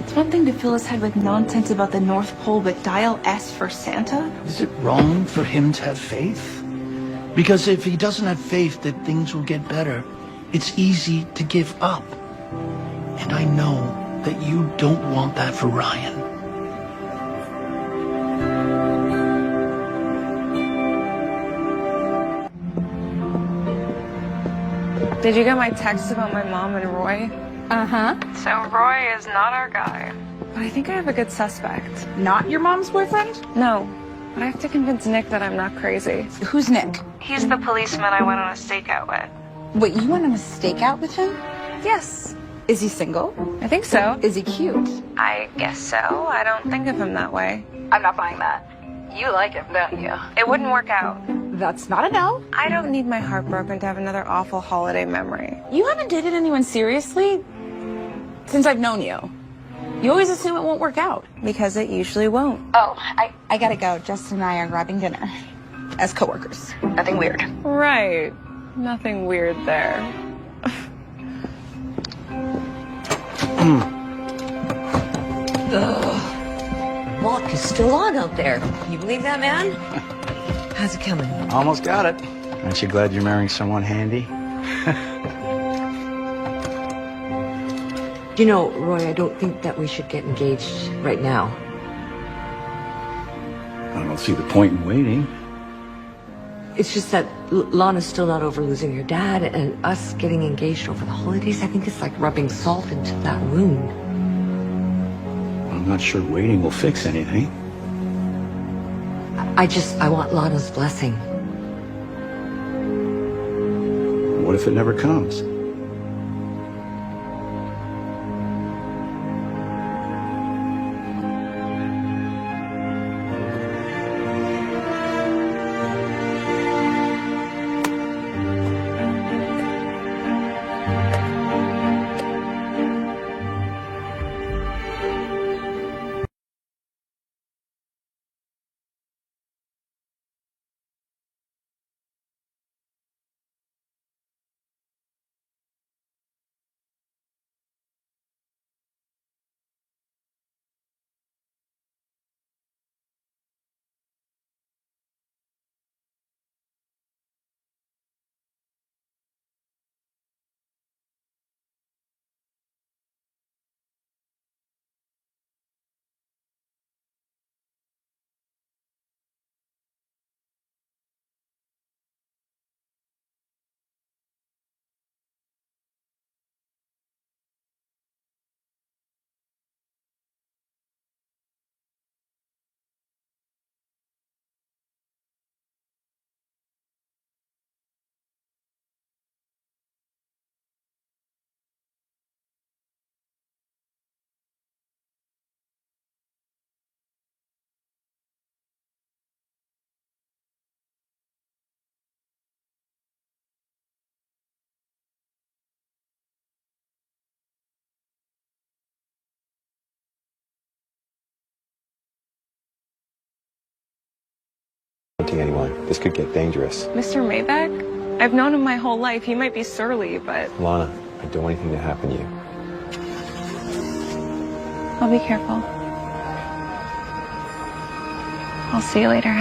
It's one thing to fill his head with nonsense about the North Pole, but dial S for Santa? Is it wrong for him to have faith? Because if he doesn't have faith that things will get better, it's easy to give up. And I know that you don't want that for Ryan. Did you get my text about my mom and Roy? Uh-huh. So Roy is not our guy. But I think I have a good suspect. Not your mom's boyfriend? No, but I have to convince Nick that I'm not crazy. Who's Nick? He's the policeman I went on a stakeout with. Wait, you went on a stakeout with him? Yes. Is he single? I think so. Is he cute? I guess so. I don't think of him that way. I'm not buying that. You like him, don't you? It wouldn't work out. That's not a no. I don't need my heart broken to have another awful holiday memory. You haven't dated anyone seriously since I've known you. You always assume it won't work out. Because it usually won't. Oh, I gotta go. Justin and I are grabbing dinner. As coworkers. Nothing weird. Right. Nothing weird there. Walk is still on out there. Can you believe that, man? How's it coming? Almost got it. Aren't you glad you're marrying someone handy? You know, Roy, I don't think that we should get engaged right now. I don't see the point in waiting. It's just that Lana's still not over losing her dad, and us getting engaged over the holidays, I think it's like rubbing salt into that wound. I'm not sure waiting will fix anything. I want Lana's blessing. What if it never comes? confronting anyone. This could get dangerous. Mr. Maybeck? I've known him my whole life. He might be surly, but... Lana, I don't want anything to happen to you. I'll be careful. I'll see you later.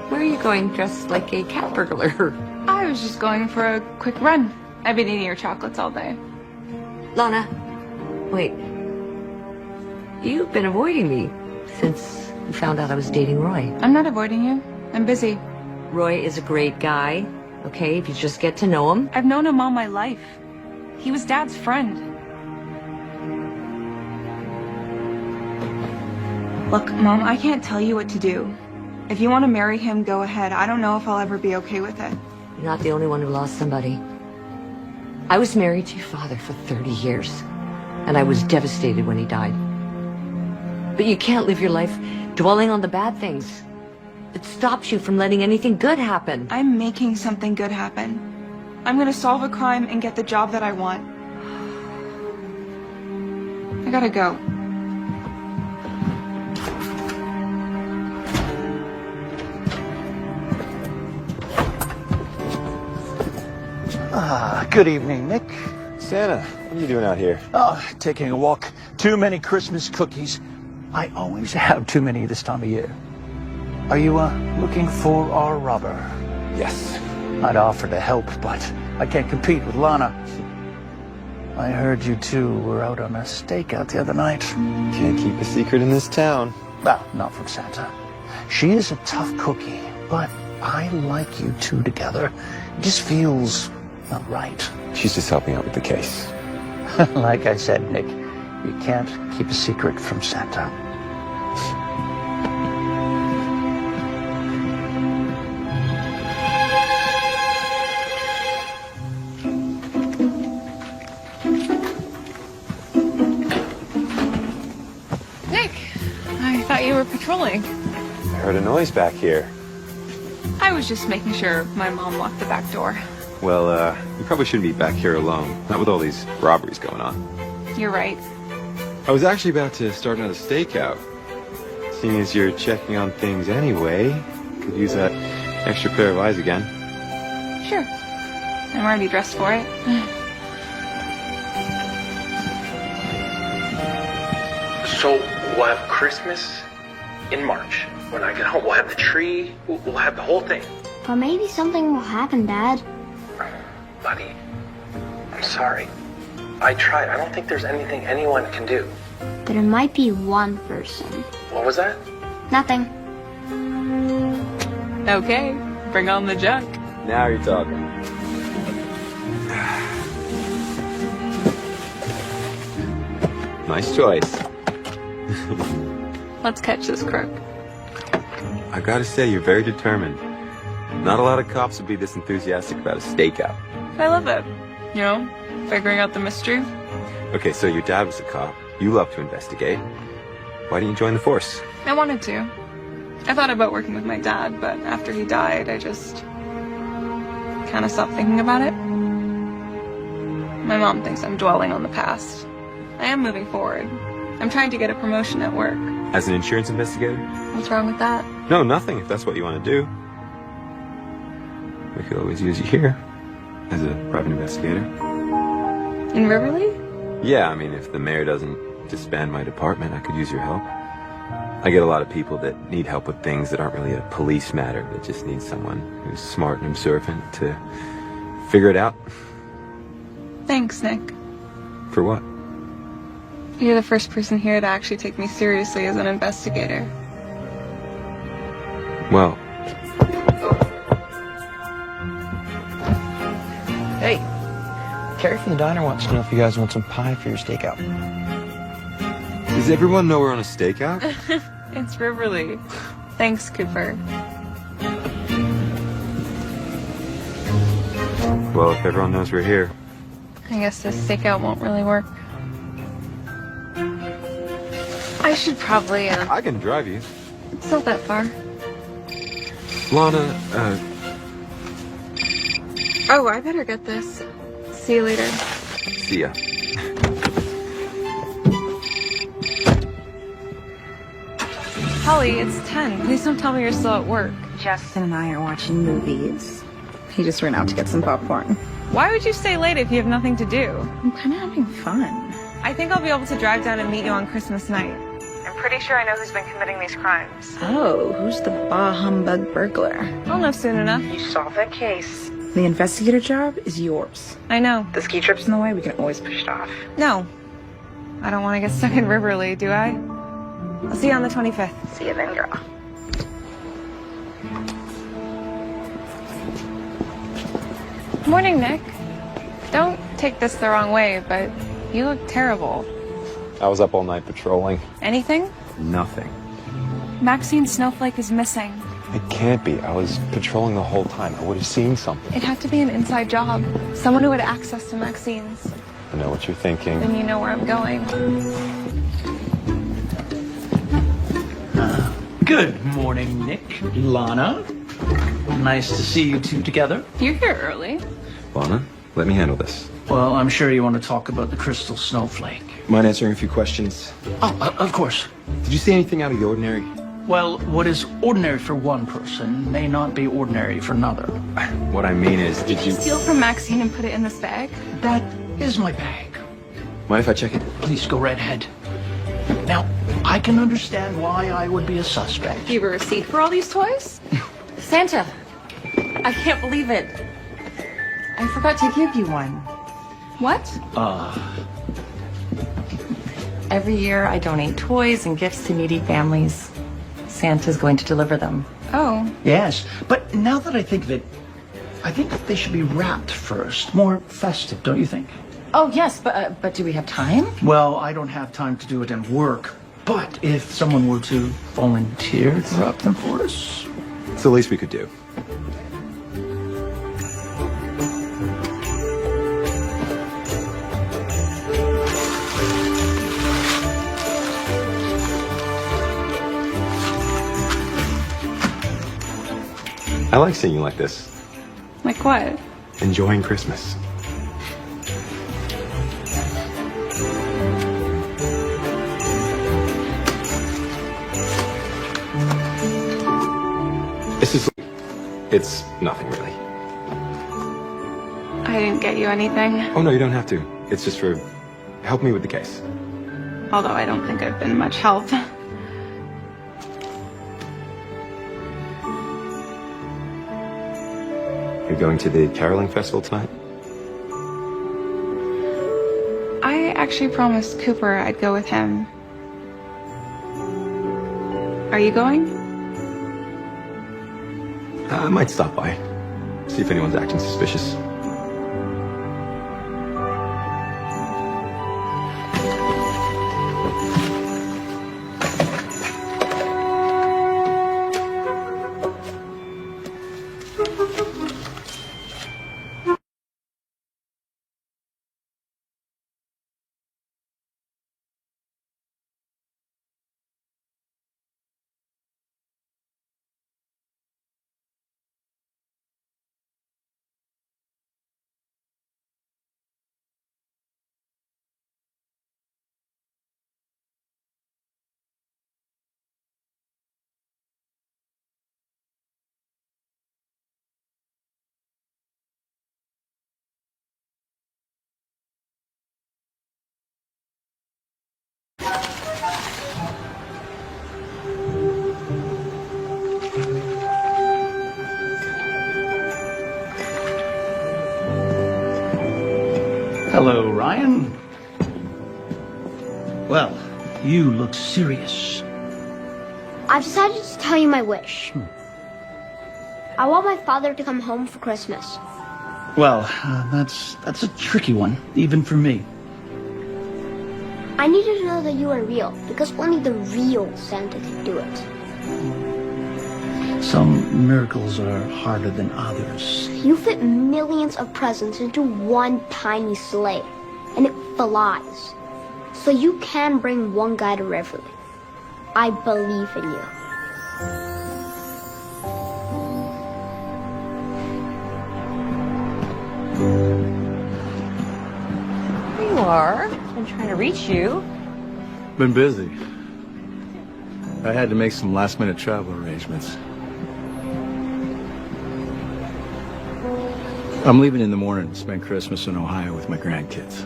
Where are you going dressed like a cat burglar? I was just going for a quick run. I've been eating your chocolates all day. Lana, wait. You've been avoiding me since you found out I was dating Roy. I'm not avoiding you. I'm busy. Roy is a great guy, okay, if you just get to know him. I've known him all my life. He was Dad's friend. Look, Mom, I can't tell you what to do. If you want to marry him, go ahead. I don't know if I'll ever be okay with it. You're not the only one who lost somebody. I was married to your father for 30 years, and I was devastated when he died. But you can't live your life dwelling on the bad things. It stops you from letting anything good happen. I'm making something good happen. I'm gonna solve a crime and get the job that I want. I gotta go. Good evening, Nick. Santa, what are you doing out here? Oh, taking a walk. Too many Christmas cookies. I always have too many this time of year. Are you, looking for our robber? Yes. I'd offer to help, but I can't compete with Lana. I heard you two were out on a stakeout the other night. Can't keep a secret in this town. Well, not from Santa. She is a tough cookie, but I like you two together. It just feels not right. She's just helping out with the case. Like I said, Nick, you can't keep a secret from Santa. Nick, I thought you were patrolling. I heard a noise back here. I was just making sure my mom locked the back door. Well, you probably shouldn't be back here alone. Not with all these robberies going on. You're right. I was actually about to start another stakeout. Seeing as you're checking on things anyway, could use that extra pair of eyes again. Sure. I'm already dressed for it. So we'll have Christmas in March. When I get home, we'll have the tree. We'll have the whole thing. But maybe something will happen, Dad. Buddy, I'm sorry. I tried. I don't think there's anything anyone can do. But it might be one person. What was that? Nothing. Okay, bring on the junk. Now you're talking. Nice choice. Let's catch this crook. I gotta say, you're very determined. Not a lot of cops would be this enthusiastic about a stakeout. I love it. You know, figuring out the mystery. Okay, so your dad was a cop. You love to investigate. Why didn't you join the force? I wanted to. I thought about working with my dad, but after he died, I just kind of stopped thinking about it. My mom thinks I'm dwelling on the past. I am moving forward. I'm trying to get a promotion at work. As an insurance investigator? What's wrong with that? No, nothing, if that's what you want to do. We could always use you here as a private investigator. In Riverly? Yeah, I mean, if the mayor doesn't disband my department, I could use your help. I get a lot of people that need help with things that aren't really a police matter, that just need someone who's smart and observant to figure it out. Thanks, Nick. For what? You're the first person here to actually take me seriously as an investigator. Well... Hey, Carrie from the diner wants to know if you guys want some pie for your stakeout. Does everyone know we're on a stakeout? It's Riverly. Thanks, Cooper. Well, if everyone knows we're here. I guess this stakeout won't really work. I should probably, I can drive you. It's not that far. Lana, Oh, I better get this. See you later. See ya. Holly, it's 10. Please don't tell me you're still at work. Justin and I are watching movies. He just ran out to get some popcorn. Why would you stay late if you have nothing to do? I'm kind of having fun. I think I'll be able to drive down and meet you on Christmas night. I'm pretty sure I know who's been committing these crimes. Oh, who's the bah humbug burglar? I'll know soon enough. You solved that case. The investigator job is yours. I know. The ski trip's in the way, we can always push it off. No. I don't want to get stuck in Riverly, do I? I'll see you on the 25th. See you then, girl. Morning, Nick. Don't take this the wrong way, but you look terrible. I was up all night patrolling. Anything? Nothing. Maxine Snowflake is missing. It can't be. I was patrolling the whole time. I would have seen something. It had to be an inside job. Someone who had access to Maxine's. I know what you're thinking. Then you know where I'm going. Good morning, Nick. Lana. Nice to see you two together. You're here early. Lana, let me handle this. Well, I'm sure you want to talk about the crystal snowflake. Mind answering a few questions? Oh, of course. Did you see anything out of the ordinary? Well, what is ordinary for one person may not be ordinary for another. What I mean is, did you... Steal from Maxine and put it in this bag? That is my bag. Mind if I check it? Please go right ahead. Now, I can understand why I would be a suspect. Do you have a receipt for all these toys? Santa, I can't believe it. I forgot to give you one. What? Every year I donate toys and gifts to needy families. Santa's going to deliver them. Oh. Yes, but now that I think of it, I think they should be wrapped first. More festive, don't you think? Oh, yes, but do we have time? Well, I don't have time to do it in work. But if someone were to volunteer to wrap them for us... It's the least we could do. I like seeing you like this. Like what? Enjoying Christmas. It's nothing really. I didn't get you anything. Oh no, you don't have to. It's just for help me with the case. Although I don't think I've been much help. You're going to the caroling festival tonight? I actually promised Cooper I'd go with him. Are you going? I might stop by. See if anyone's acting suspicious. Hello, Ryan. Well, you look serious. I've decided to tell you my wish. I want my father to come home for Christmas. Well, that's a tricky one, even for me. I need you to know that you are real, because only the real Santa can do it. Some miracles are harder than others. You fit millions of presents into one tiny sleigh, and it flies. So you can bring one guy to Riverly. I believe in you. are. Been trying to reach you. Been busy. I had to make some last-minute travel arrangements. I'm leaving in the morning to spend Christmas in Ohio with my grandkids.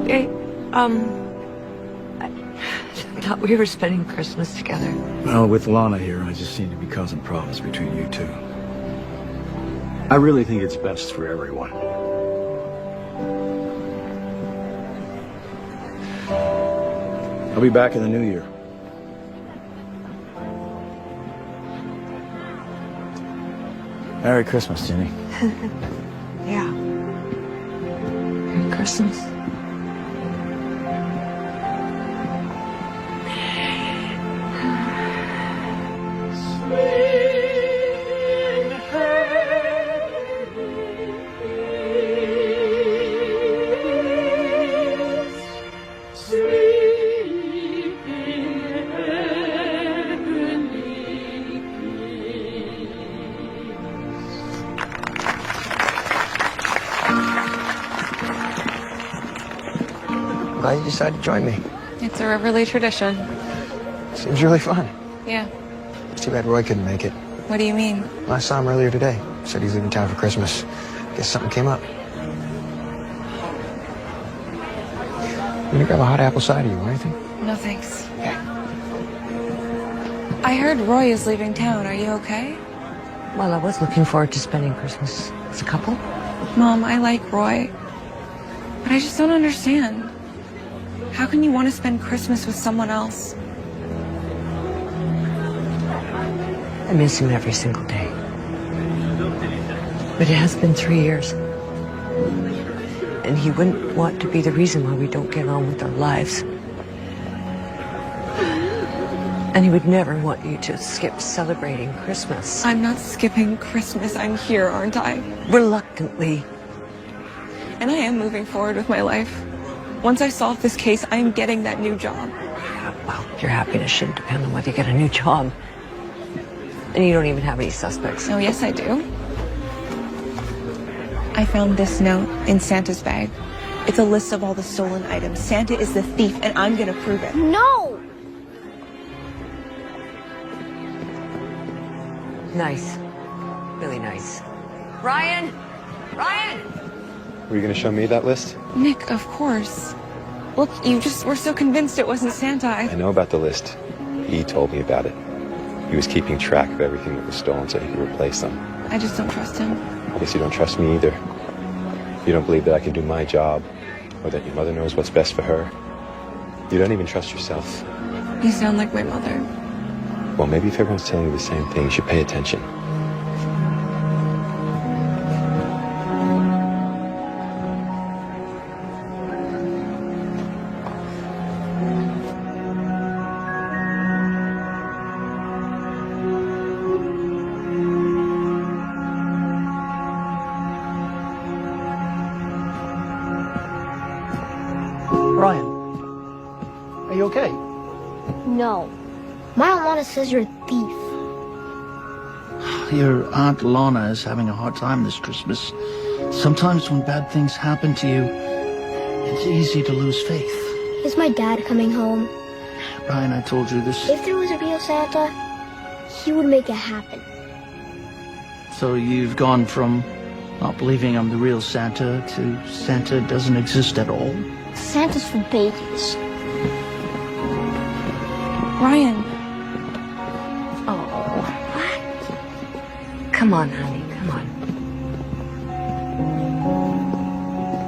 Hey, I thought we were spending Christmas together. Well, with Lana here, I just seem to be causing problems between you two. I really think it's best for everyone. I'll be back in the new year. Merry Christmas, Jenny. Yeah. Merry Christmas. Glad you decided to join me. It's a Riverly tradition. Seems really fun. Yeah. It's too bad Roy couldn't make it. What do you mean? I saw him earlier today. Said he's leaving town for Christmas. Guess something came up. You gonna grab a hot apple cider? You want anything? No thanks. Yeah. I heard Roy is leaving town. Are you okay? Well, I was looking forward to spending Christmas as a couple. Mom, I like Roy. But I just don't understand. How can you want to spend Christmas with someone else? I miss him every single day. But it has been 3 years. And he wouldn't want to be the reason why we don't get on with our lives. And he would never want you to skip celebrating Christmas. I'm not skipping Christmas. I'm here, aren't I? Reluctantly. And I am moving forward with my life. Once I solve this case, I am getting that new job. Well, your happiness shouldn't depend on whether you get a new job. And you don't even have any suspects. Oh, yes, I do. I found this note in Santa's bag. It's a list of all the stolen items. Santa is the thief, and I'm gonna prove it. No! Nice. Really nice. Ryan! Ryan! Were you going to show me that list? Nick, of course. Look, you just were so convinced it wasn't Santa. I know about the list. He told me about it. He was keeping track of everything that was stolen so he could replace them. I just don't trust him. I guess you don't trust me either. You don't believe that I can do my job, or that your mother knows what's best for her. You don't even trust yourself. You sound like my mother. Well, maybe if everyone's telling you the same thing, you should pay attention. Ryan, are you okay? No. My Aunt Lana says you're a thief. Your Aunt Lana is having a hard time this Christmas. Sometimes when bad things happen to you, it's easy to lose faith. Is my dad coming home? Ryan, I told you this. If there was a real Santa, he would make it happen. So you've gone from not believing I'm the real Santa to Santa doesn't exist at all? Santa's for babies. Ryan. Oh, what? Come on, honey, come on.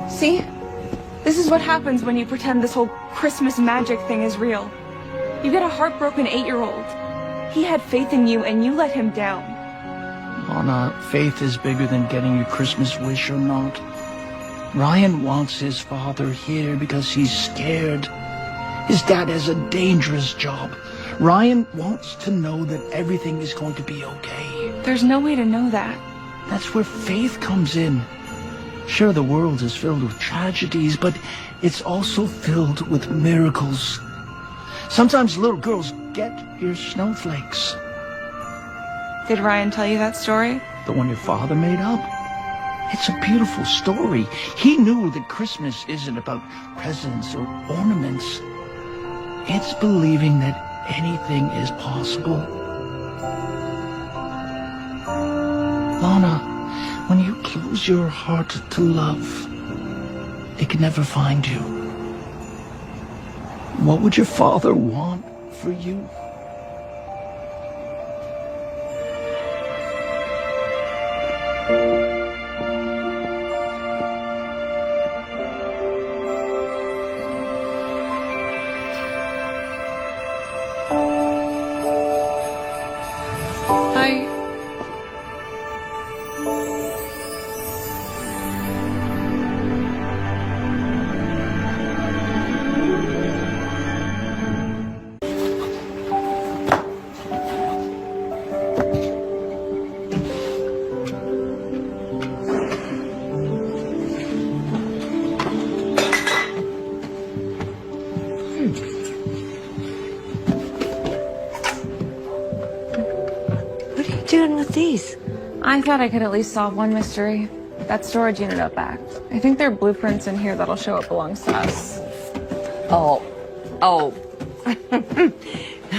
See? This is what happens when you pretend this whole Christmas magic thing is real. You get a heartbroken 8-year-old. He had faith in you and you let him down. Lana, faith is bigger than getting your Christmas wish or not. Ryan wants his father here because he's scared. His dad has a dangerous job. Ryan wants to know that everything is going to be okay. There's no way to know that. That's where faith comes in. Sure, the world is filled with tragedies, but it's also filled with miracles. Sometimes little girls get your snowflakes. Did Ryan tell you that story? The one your father made up? It's a beautiful story. He knew that Christmas isn't about presents or ornaments. It's believing that anything is possible. Lana, when you close your heart to love, it can never find you. What would your father want for you? Hi. What are you doing with these? I thought I could at least solve one mystery. That storage unit up back. I think there are blueprints in here that'll show it belongs to us. Oh.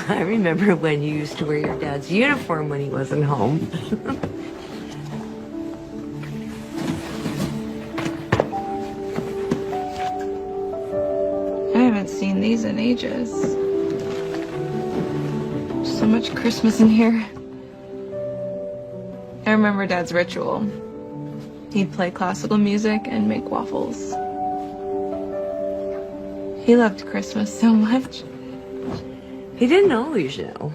I remember when you used to wear your dad's uniform when he wasn't home. I haven't seen these in ages. So much Christmas in here. I remember Dad's ritual. He'd play classical music and make waffles. He loved Christmas so much. He didn't always know.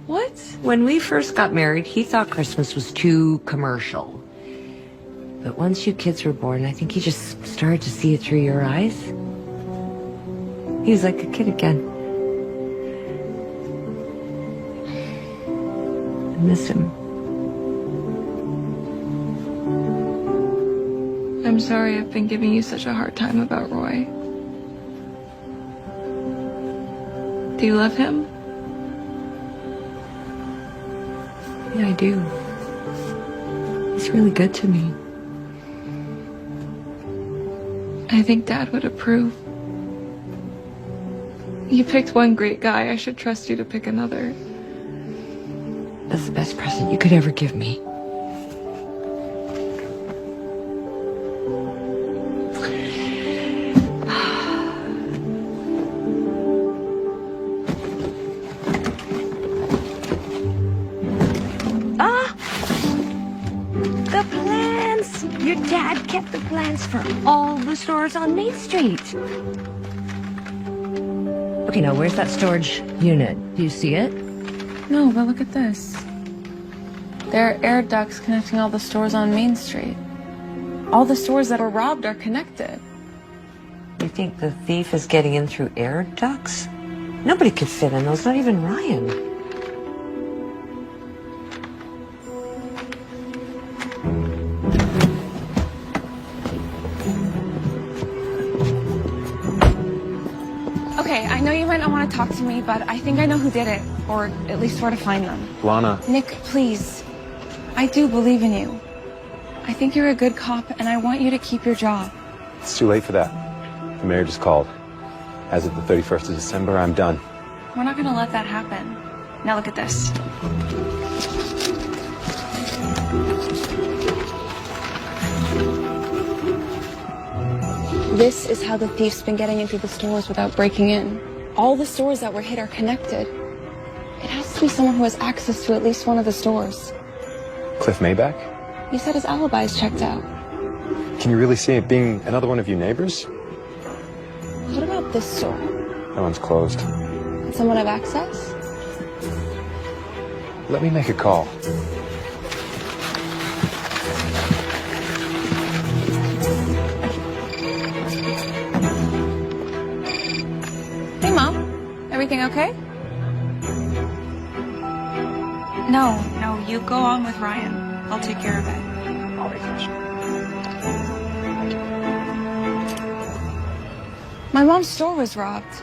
What? When we first got married, he thought Christmas was too commercial. But once you kids were born, I think he just started to see it through your eyes. He was like a kid again. I miss him. I'm sorry I've been giving you such a hard time about Roy. Do you love him? Yeah, I do. He's really good to me. I think Dad would approve. You picked one great guy. I should trust you to pick another. That's the best present you could ever give me. The plans! Your dad kept the plans for all the stores on Main Street. Okay, now where's that storage unit? Do you see it? No, but look at this. There are air ducts connecting all the stores on Main Street. All the stores that were robbed are connected. You think the thief is getting in through air ducts? Nobody could fit in those, not even Ryan. Okay, I know you might not want to talk to me, but I think I know who did it, or at least where to find them. Lana. Nick, please. I do believe in you. I think you're a good cop, and I want you to keep your job. It's too late for that. The mayor just called. As of the 31st of December, I'm done. We're not going to let that happen. Now look at this. This is how the thief's been getting into the stores without breaking in. All the stores that were hit are connected. It has to be someone who has access to at least one of the stores. Cliff Mayback? He said his alibi is checked out. Can you really see it being another one of your neighbors? What about this store? That one's closed. Did someone have access? Let me make a call. Hey, Mom. Everything okay? No, you go on with Ryan. I'll take care of it. All right, Chris. My mom's store was robbed.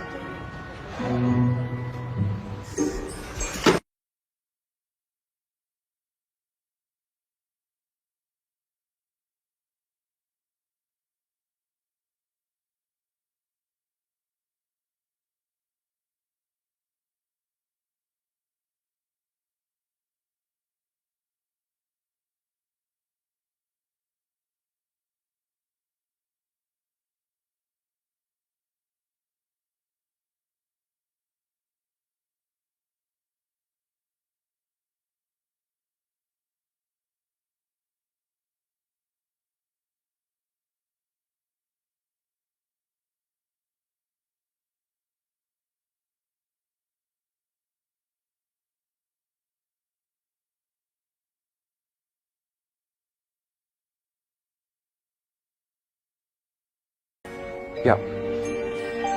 Yeah.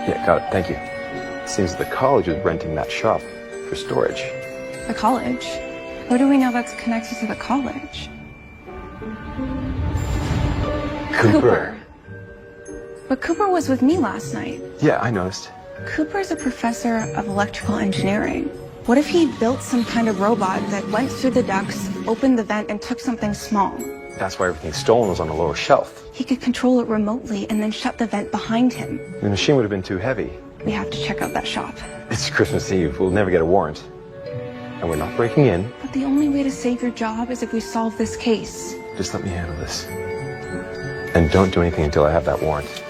Yeah, got it. Thank you. Seems the college was renting that shop for storage. The college? Who do we know that's connected to the college? Cooper. But Cooper was with me last night. Yeah, I noticed. Cooper's a professor of electrical engineering. What if he built some kind of robot that went through the ducts, opened the vent, and took something small? That's why everything stolen was on the lower shelf. He could control it remotely and then shut the vent behind him. The machine would have been too heavy. We have to check out that shop. It's Christmas Eve. We'll never get a warrant. And we're not breaking in. But the only way to save your job is if we solve this case. Just let me handle this. And don't do anything until I have that warrant.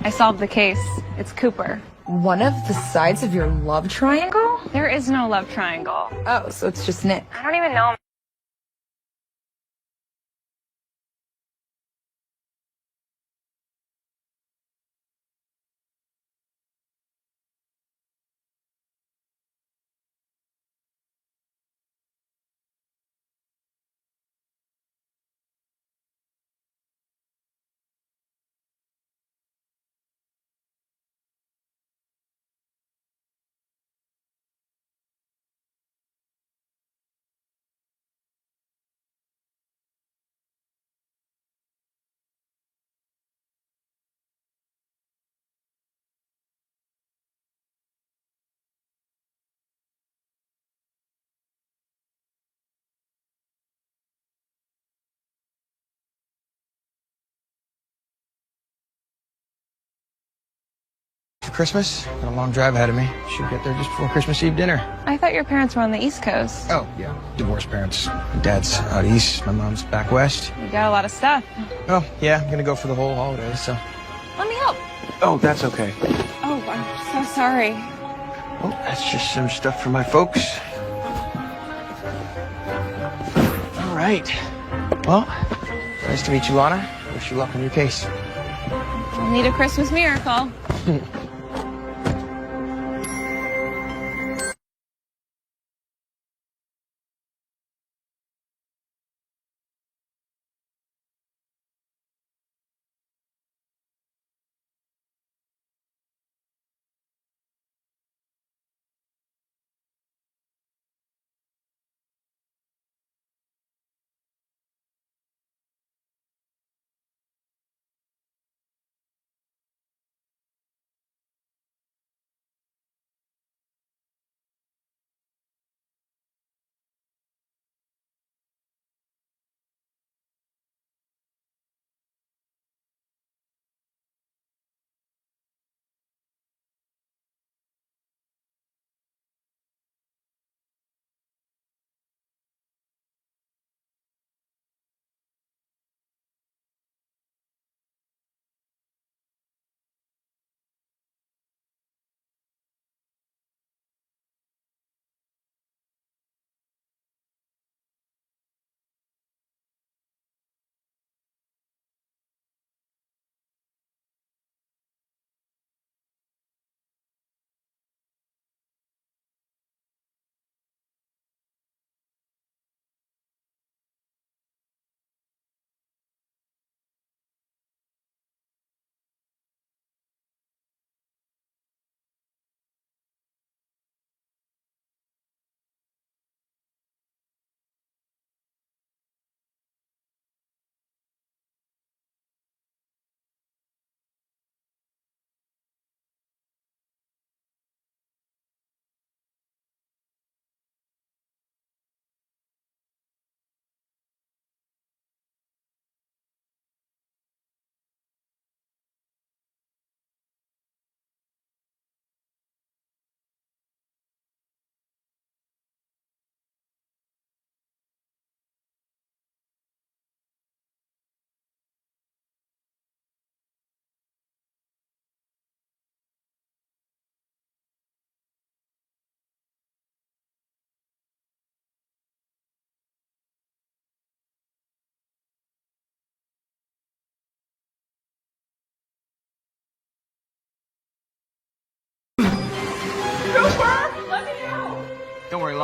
I solved the case. It's Cooper. One of the sides of your love triangle? There is no love triangle. Oh, so it's just Nick. I don't even know him. Christmas. Got a long drive ahead of me. Should get there just before Christmas Eve dinner. I thought your parents were on the East Coast. Oh, yeah. Divorced parents. My dad's out east. My mom's back west. You got a lot of stuff. Oh, yeah. I'm gonna go for the whole holiday, so. Let me help. Oh, that's okay. Oh, I'm so sorry. Oh, that's just some stuff for my folks. All right. Well, nice to meet you, Lana. Wish you luck on your case. I'll need a Christmas miracle.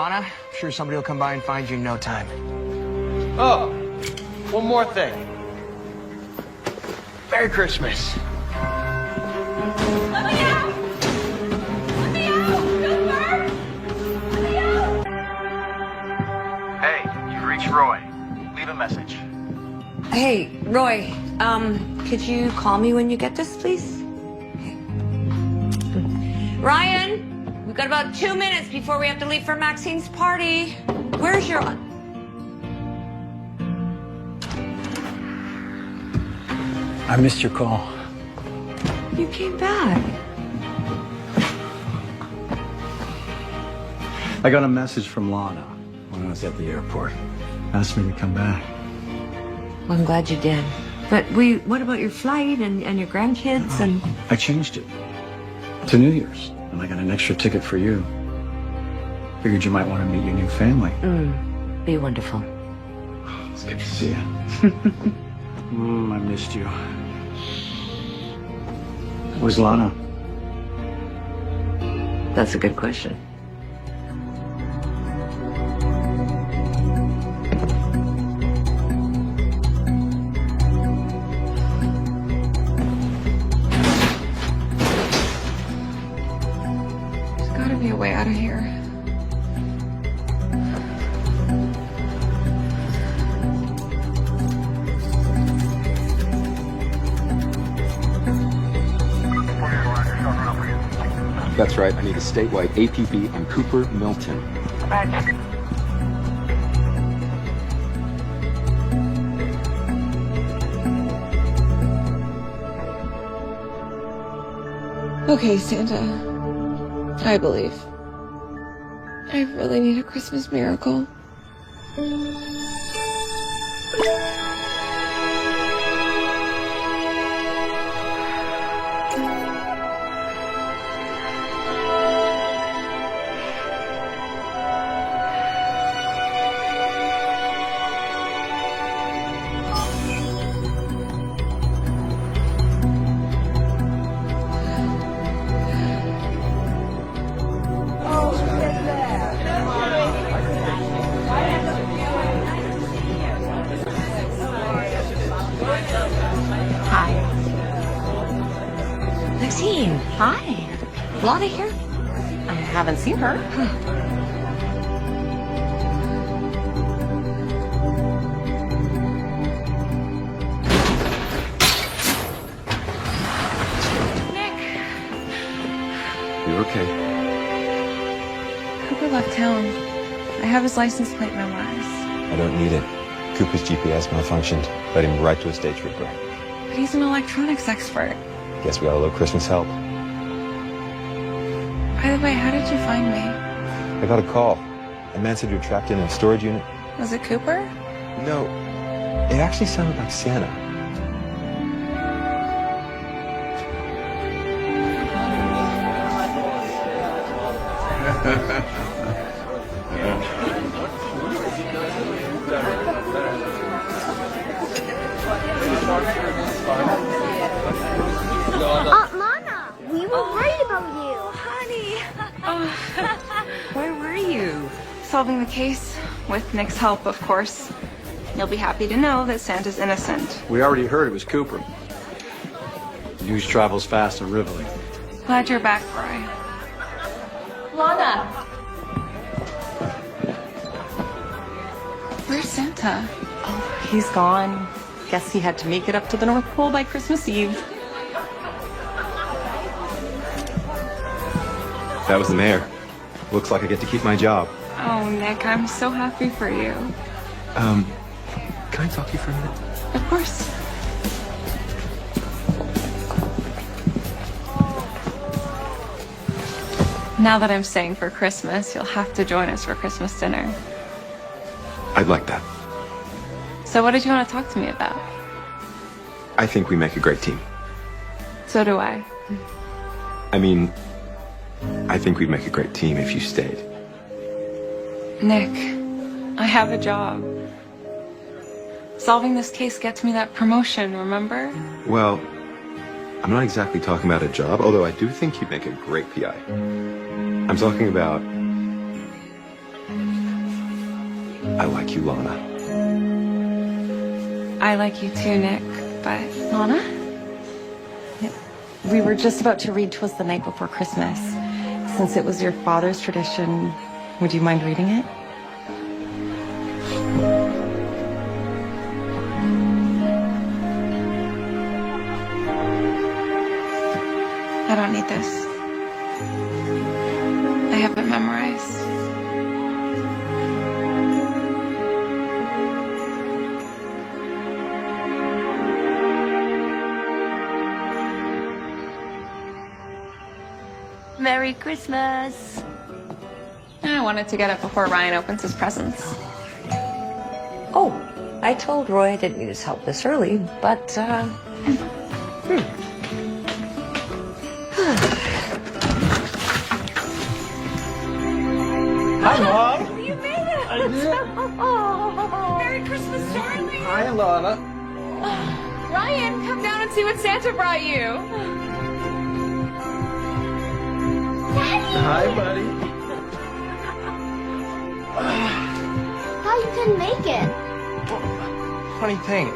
Lana. I'm sure somebody will come by and find you in no time. Oh, one more thing. Merry Christmas. Let me out! Let me out! Cooper! Let me out! Hey, you've reached Roy. Leave a message. Hey, Roy, could you call me when you get this, please? Okay. Ryan, we've got about 2 minutes before we have to leave for Maxine's party. Where's your... I missed your call. You came back. I got a message from Lana when I was at the airport. Asked me to come back. Well, I'm glad you did. But what about your flight and your grandkids and... I changed it to New Year's, and I got an extra ticket for you. Figured you might want to meet your new family. Be wonderful. It's good to see you. I missed you. Where's Lana? That's a good question. There's gotta be a way out of here. That's right, I need a statewide APB on Cooper Milton. Okay, Santa. I believe. I really need a Christmas miracle. Maxine. Hi. Lana here? I haven't seen her. You're okay. Cooper left town. I have his license plate memorized. I don't need it. Cooper's GPS malfunctioned. Led him right to a state trooper. But he's an electronics expert. Guess we got a little Christmas help. By the way, how did you find me? I got a call. A man said you were trapped in a storage unit. Was it Cooper? No, it actually sounded like Santa. Lana, we were worried about you. Honey. Where were you? Solving the case, with Nick's help, of course. You'll be happy to know that Santa's innocent. We already heard it was Cooper. The news travels fast in Rivoli. Glad you're back, Roy. Lana! Where's Santa? Oh, he's gone. Guess he had to make it up to the North Pole by Christmas Eve. That was the mayor. Looks like I get to keep my job. Oh, Nick, I'm so happy for you. Can I talk to you for a minute? Of course. Now that I'm staying for Christmas, you'll have to join us for Christmas dinner. I'd like that. So what did you want to talk to me about? I think we make a great team. So do I. I mean, I think we'd make a great team if you stayed. Nick, I have a job. Solving this case gets me that promotion, remember? Well, I'm not exactly talking about a job, although I do think you'd make a great PI. I'm talking about I like you, Lana. I like you too, Nick, but... Lana? We were just about to read 'Twas the Night Before Christmas. Since it was your father's tradition, would you mind reading it? I don't need this. I have it memorized. Merry Christmas. I wanted to get up before Ryan opens his presents. Oh, I told Roy I didn't need his help this early, but, Hi, Mom. You made it. I did. Oh, Merry Christmas, darling. Hi, Lana. Ryan, come down and see what Santa brought you. Hi, buddy. How you can make it? Funny thing.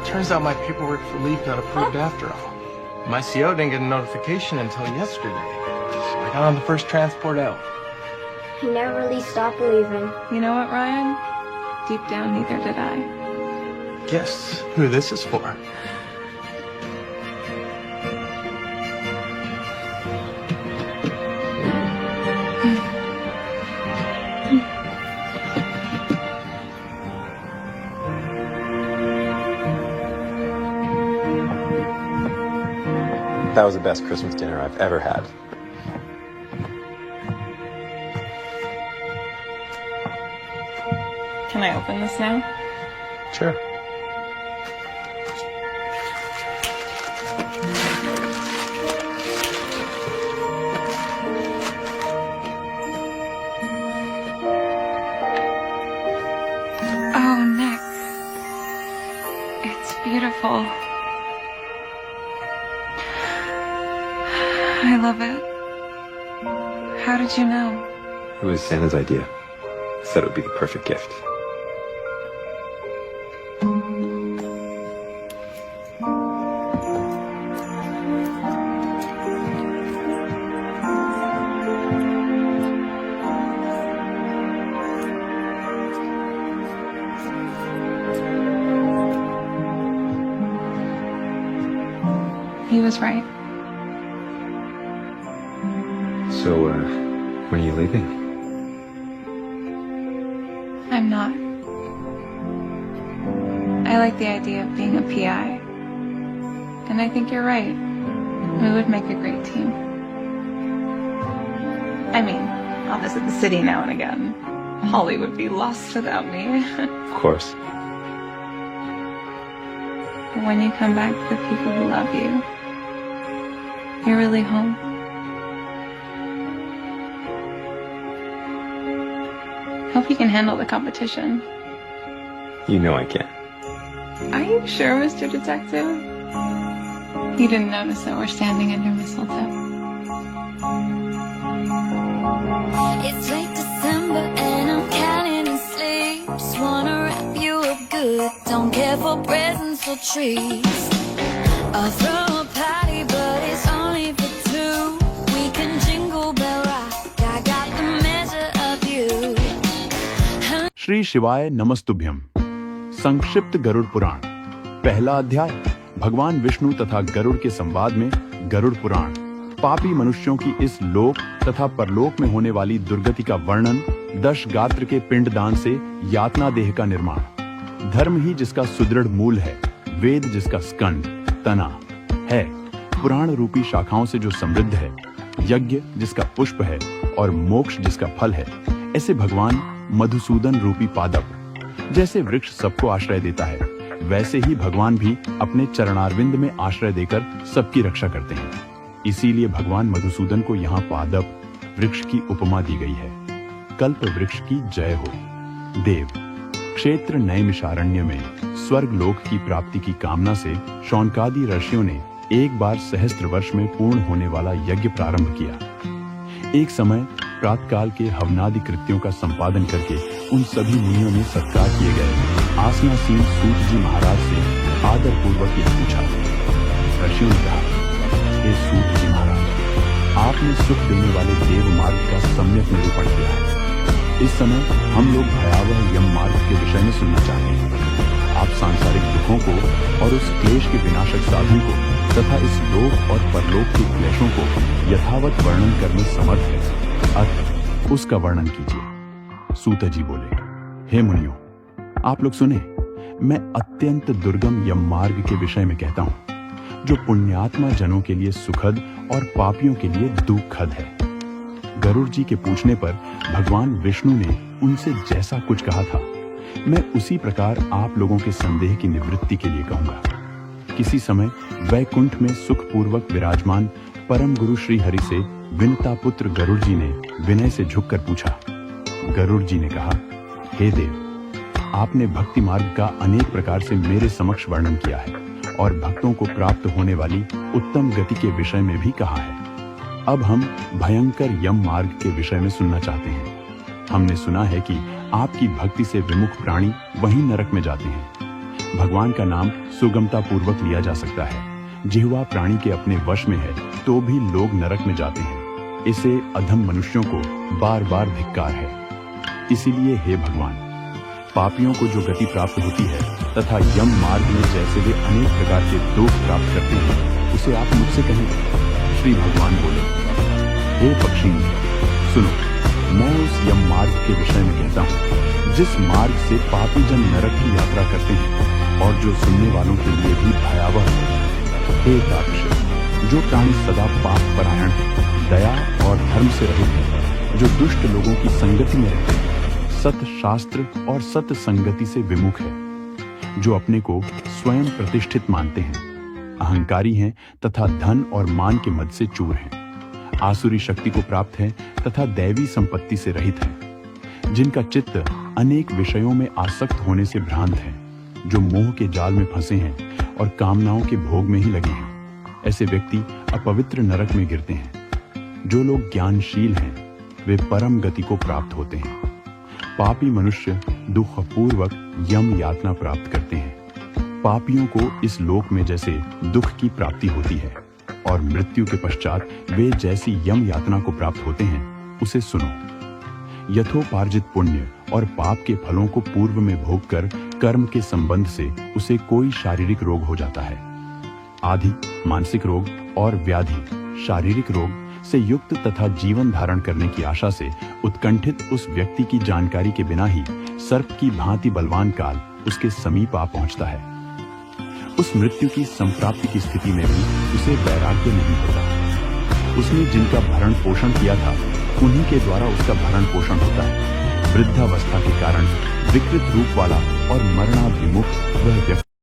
Turns out my paperwork for leave got approved after all. My CO didn't get a notification until yesterday. I got on the first transport out. He never really stopped believing. You know what, Ryan? Deep down, neither did I. Guess who this is for? That was the best Christmas dinner I've ever had. Can I open this now? Sure. Oh, Nick. It's beautiful. I love it. How did you know? It was Santa's idea. Said it would be the perfect gift. He was right. So, when are you leaving? I'm not. I like the idea of being a PI. And I think you're right. We would make a great team. I mean, I'll visit the city now and again. Holly would be lost without me. Of course. But when you come back to the people who love you, you're really home. Hope you can handle the competition. You know I can. Are you sure, Mr. Detective? You didn't notice that we're standing under mistletoe. It's late December and I'm counting in sleep. Just wanna wrap you up good. Don't care for presents or trees. I'll throw a party, but it's only for two. We can jingle bell rock. I got the measure of you. Shri शिवाय नमस्तुभ्यम। संक्षिप्त गरुड़ पुराण। पहला अध्याय भगवान विष्णु तथा गरुड़ के संवाद में गरुड़ पुराण। पापी मनुष्यों की इस लोक तथा परलोक में होने वाली दुर्गति का वर्णन, 10 गात्र के पिंडदान से यातना देह का निर्माण, धर्म ही जिसका सुदृढ़ मूल है, वेद जिसका स्कंद तना है, पुराण रूपी शाखाओं से जो समृद्ध है, यज्ञ जिसका पुष्प है और मोक्ष जिसका फल है, ऐसे भगवान मधुसूदन रूपी पादप। जैसे वृक्ष सबको आश्रय देता है, वैसे ही भगवान भी अपने चरणारविंद में आश्रय देकर सबकी रक्षा करते हैं। इसीलिए भगवान मधुसूदन को यहाँ पादप वृक्ष की उपमा दी गई है। कल्प वृक्ष की जय हो। देव क्षेत्र नैमिषारण्य में स्वर्ग लोक की प्राप्ति की कामना से शौनकादि ऋषियों ने एक बार सहस्त्र वर्ष में पूर्ण होने वाला यज्ञ प्रारंभ किया। एक समय प्रातकाल के हवनादि कृत्यों का संपादन करके उन सभी मुनियों में सत्कार किए गए आसनासीन सूत जी महाराज से आदर पूर्वक यह पूछा। ऋषियों ने कहा, हे सूत जी महाराज, आपने सुख देने वाले देव मार्ग का सम्यक निरूपण किया है। इस समय हम लोग भयावह यम मार्ग के विषय में सुनना चाहते हैं। आप सांसारिक दुखों को और उस क्लेश के विनाशक साधन को तथा इस लोक और परलोक के क्लेशों को यथावत वर्णन करने समर्थ है, अतः उसका वर्णन कीजिए। सूत जी बोले, हे मुनियों, आप लोग सुने, मैं अत्यंत दुर्गम यम मार्ग के विषय में कहता हूं, जो पुण्यात्मा जनों के लिए सुखद और पापियों के लिए दुखद है। गरुड़ जी के पूछने पर भगवान विष्णु ने उनसे जैसा कुछ कहा था, मैं उसी प्रकार आप लोगों के संदेह की निवृत्ति के लिए कहूंगा। किसी समय वैकुंठ में सुखपूर्वक विराजमान परम गुरु श्री हरि से विनता पुत्र गरुड़ जी ने विनय से झुककर पूछा। गरुड़ जी ने कहा, हे देव, आपने भक्ति मार्ग का अनेक प्रकार से मेरे समक्ष वर्णन किया है और भक्तों को प्राप्त होने वाली उत्तम गति के विषय में भी कहा है। अब हम भयंकर यम मार्ग के विषय में सुनना चाहते हैं। हमने सुना है कि आपकी भक्ति से विमुख प्राणी वहीं नरक में जाते हैं। भगवान का नाम सुगमता पूर्वक लिया जा सकता है। जिह्वा प्राणी के अपने वश में है तो भी लोग नरक में जाते हैं। इसे अधम मनुष्यों को बार बार धिक्कार है। इसीलिए हे भगवान, पापियों को जो गति प्राप्त होती है तथा यम मार्ग में जैसे वे अनेक प्रकार के दोष प्राप्त करते हैं, उसे आप मुझसे कहें। श्री भगवान बोले, हे पक्षी, सुनो, मैं उस यम मार्ग के विषय में कहता हूँ, जिस मार्ग से पापी जन नरक की यात्रा करते हैं और जो सुनने वालों के लिए भी भयावह है। हे तापश, जो प्राणी सदा पाप परायण है, दया और धर्म से रहित है, जो दुष्ट लोगों की संगति में रहते हैं, सत शास्त्र और सत संगति से विमुख है, जो अपने को स्वयं प्रतिष्ठित मानते हैं, अहंकारी हैं तथा धन और मान के मद से चूर हैं, आसुरी शक्ति को प्राप्त हैं तथा दैवी संपत्ति से रहित हैं, जिनका चित्त अनेक विषयों में आसक्त होने से भ्रांत है, जो मोह के जाल में फंसे हैं और कामनाओं के भोग में ही लगे हैं। ऐसे व्यक्ति अपवित्र नरक में गिरते हैं। जो लोग ज्ञानशील हैं, वे परम गति को प्राप्त होते हैं। पापी मनुष्य दुखपूर्वक यम यातना प्राप्त करते हैं। पापियों को इस लोक में जैसे दुख की प्राप्ति होती है और मृत्यु के पश्चात वे जैसी यम यातना को प्राप्त होते हैं, उसे सुनो। यथोपार्जित पुण्य और पाप के फलों को पूर्व में भोग कर कर्म के संबंध से उसे कोई शारीरिक रोग हो जाता है। आदि मानसिक रोग और व्याधि शारीरिक रोग से युक्त तथा जीवन धारण करने की आशा से उत्कंठित उस व्यक्ति की जानकारी के बिना ही सर्प की भांति बलवान काल उसके समीप आ पहुंचता है। उस मृत्यु की संप्राप्ति की स्थिति में भी उसे वैराग्य नहीं होता। उसने जिनका भरण पोषण किया था, उन्हीं के द्वारा उसका भरण पोषण होता है। वृद्धावस्था के कारण विकृत रूप वाला और मरणाभिमुख वह व्यक्ति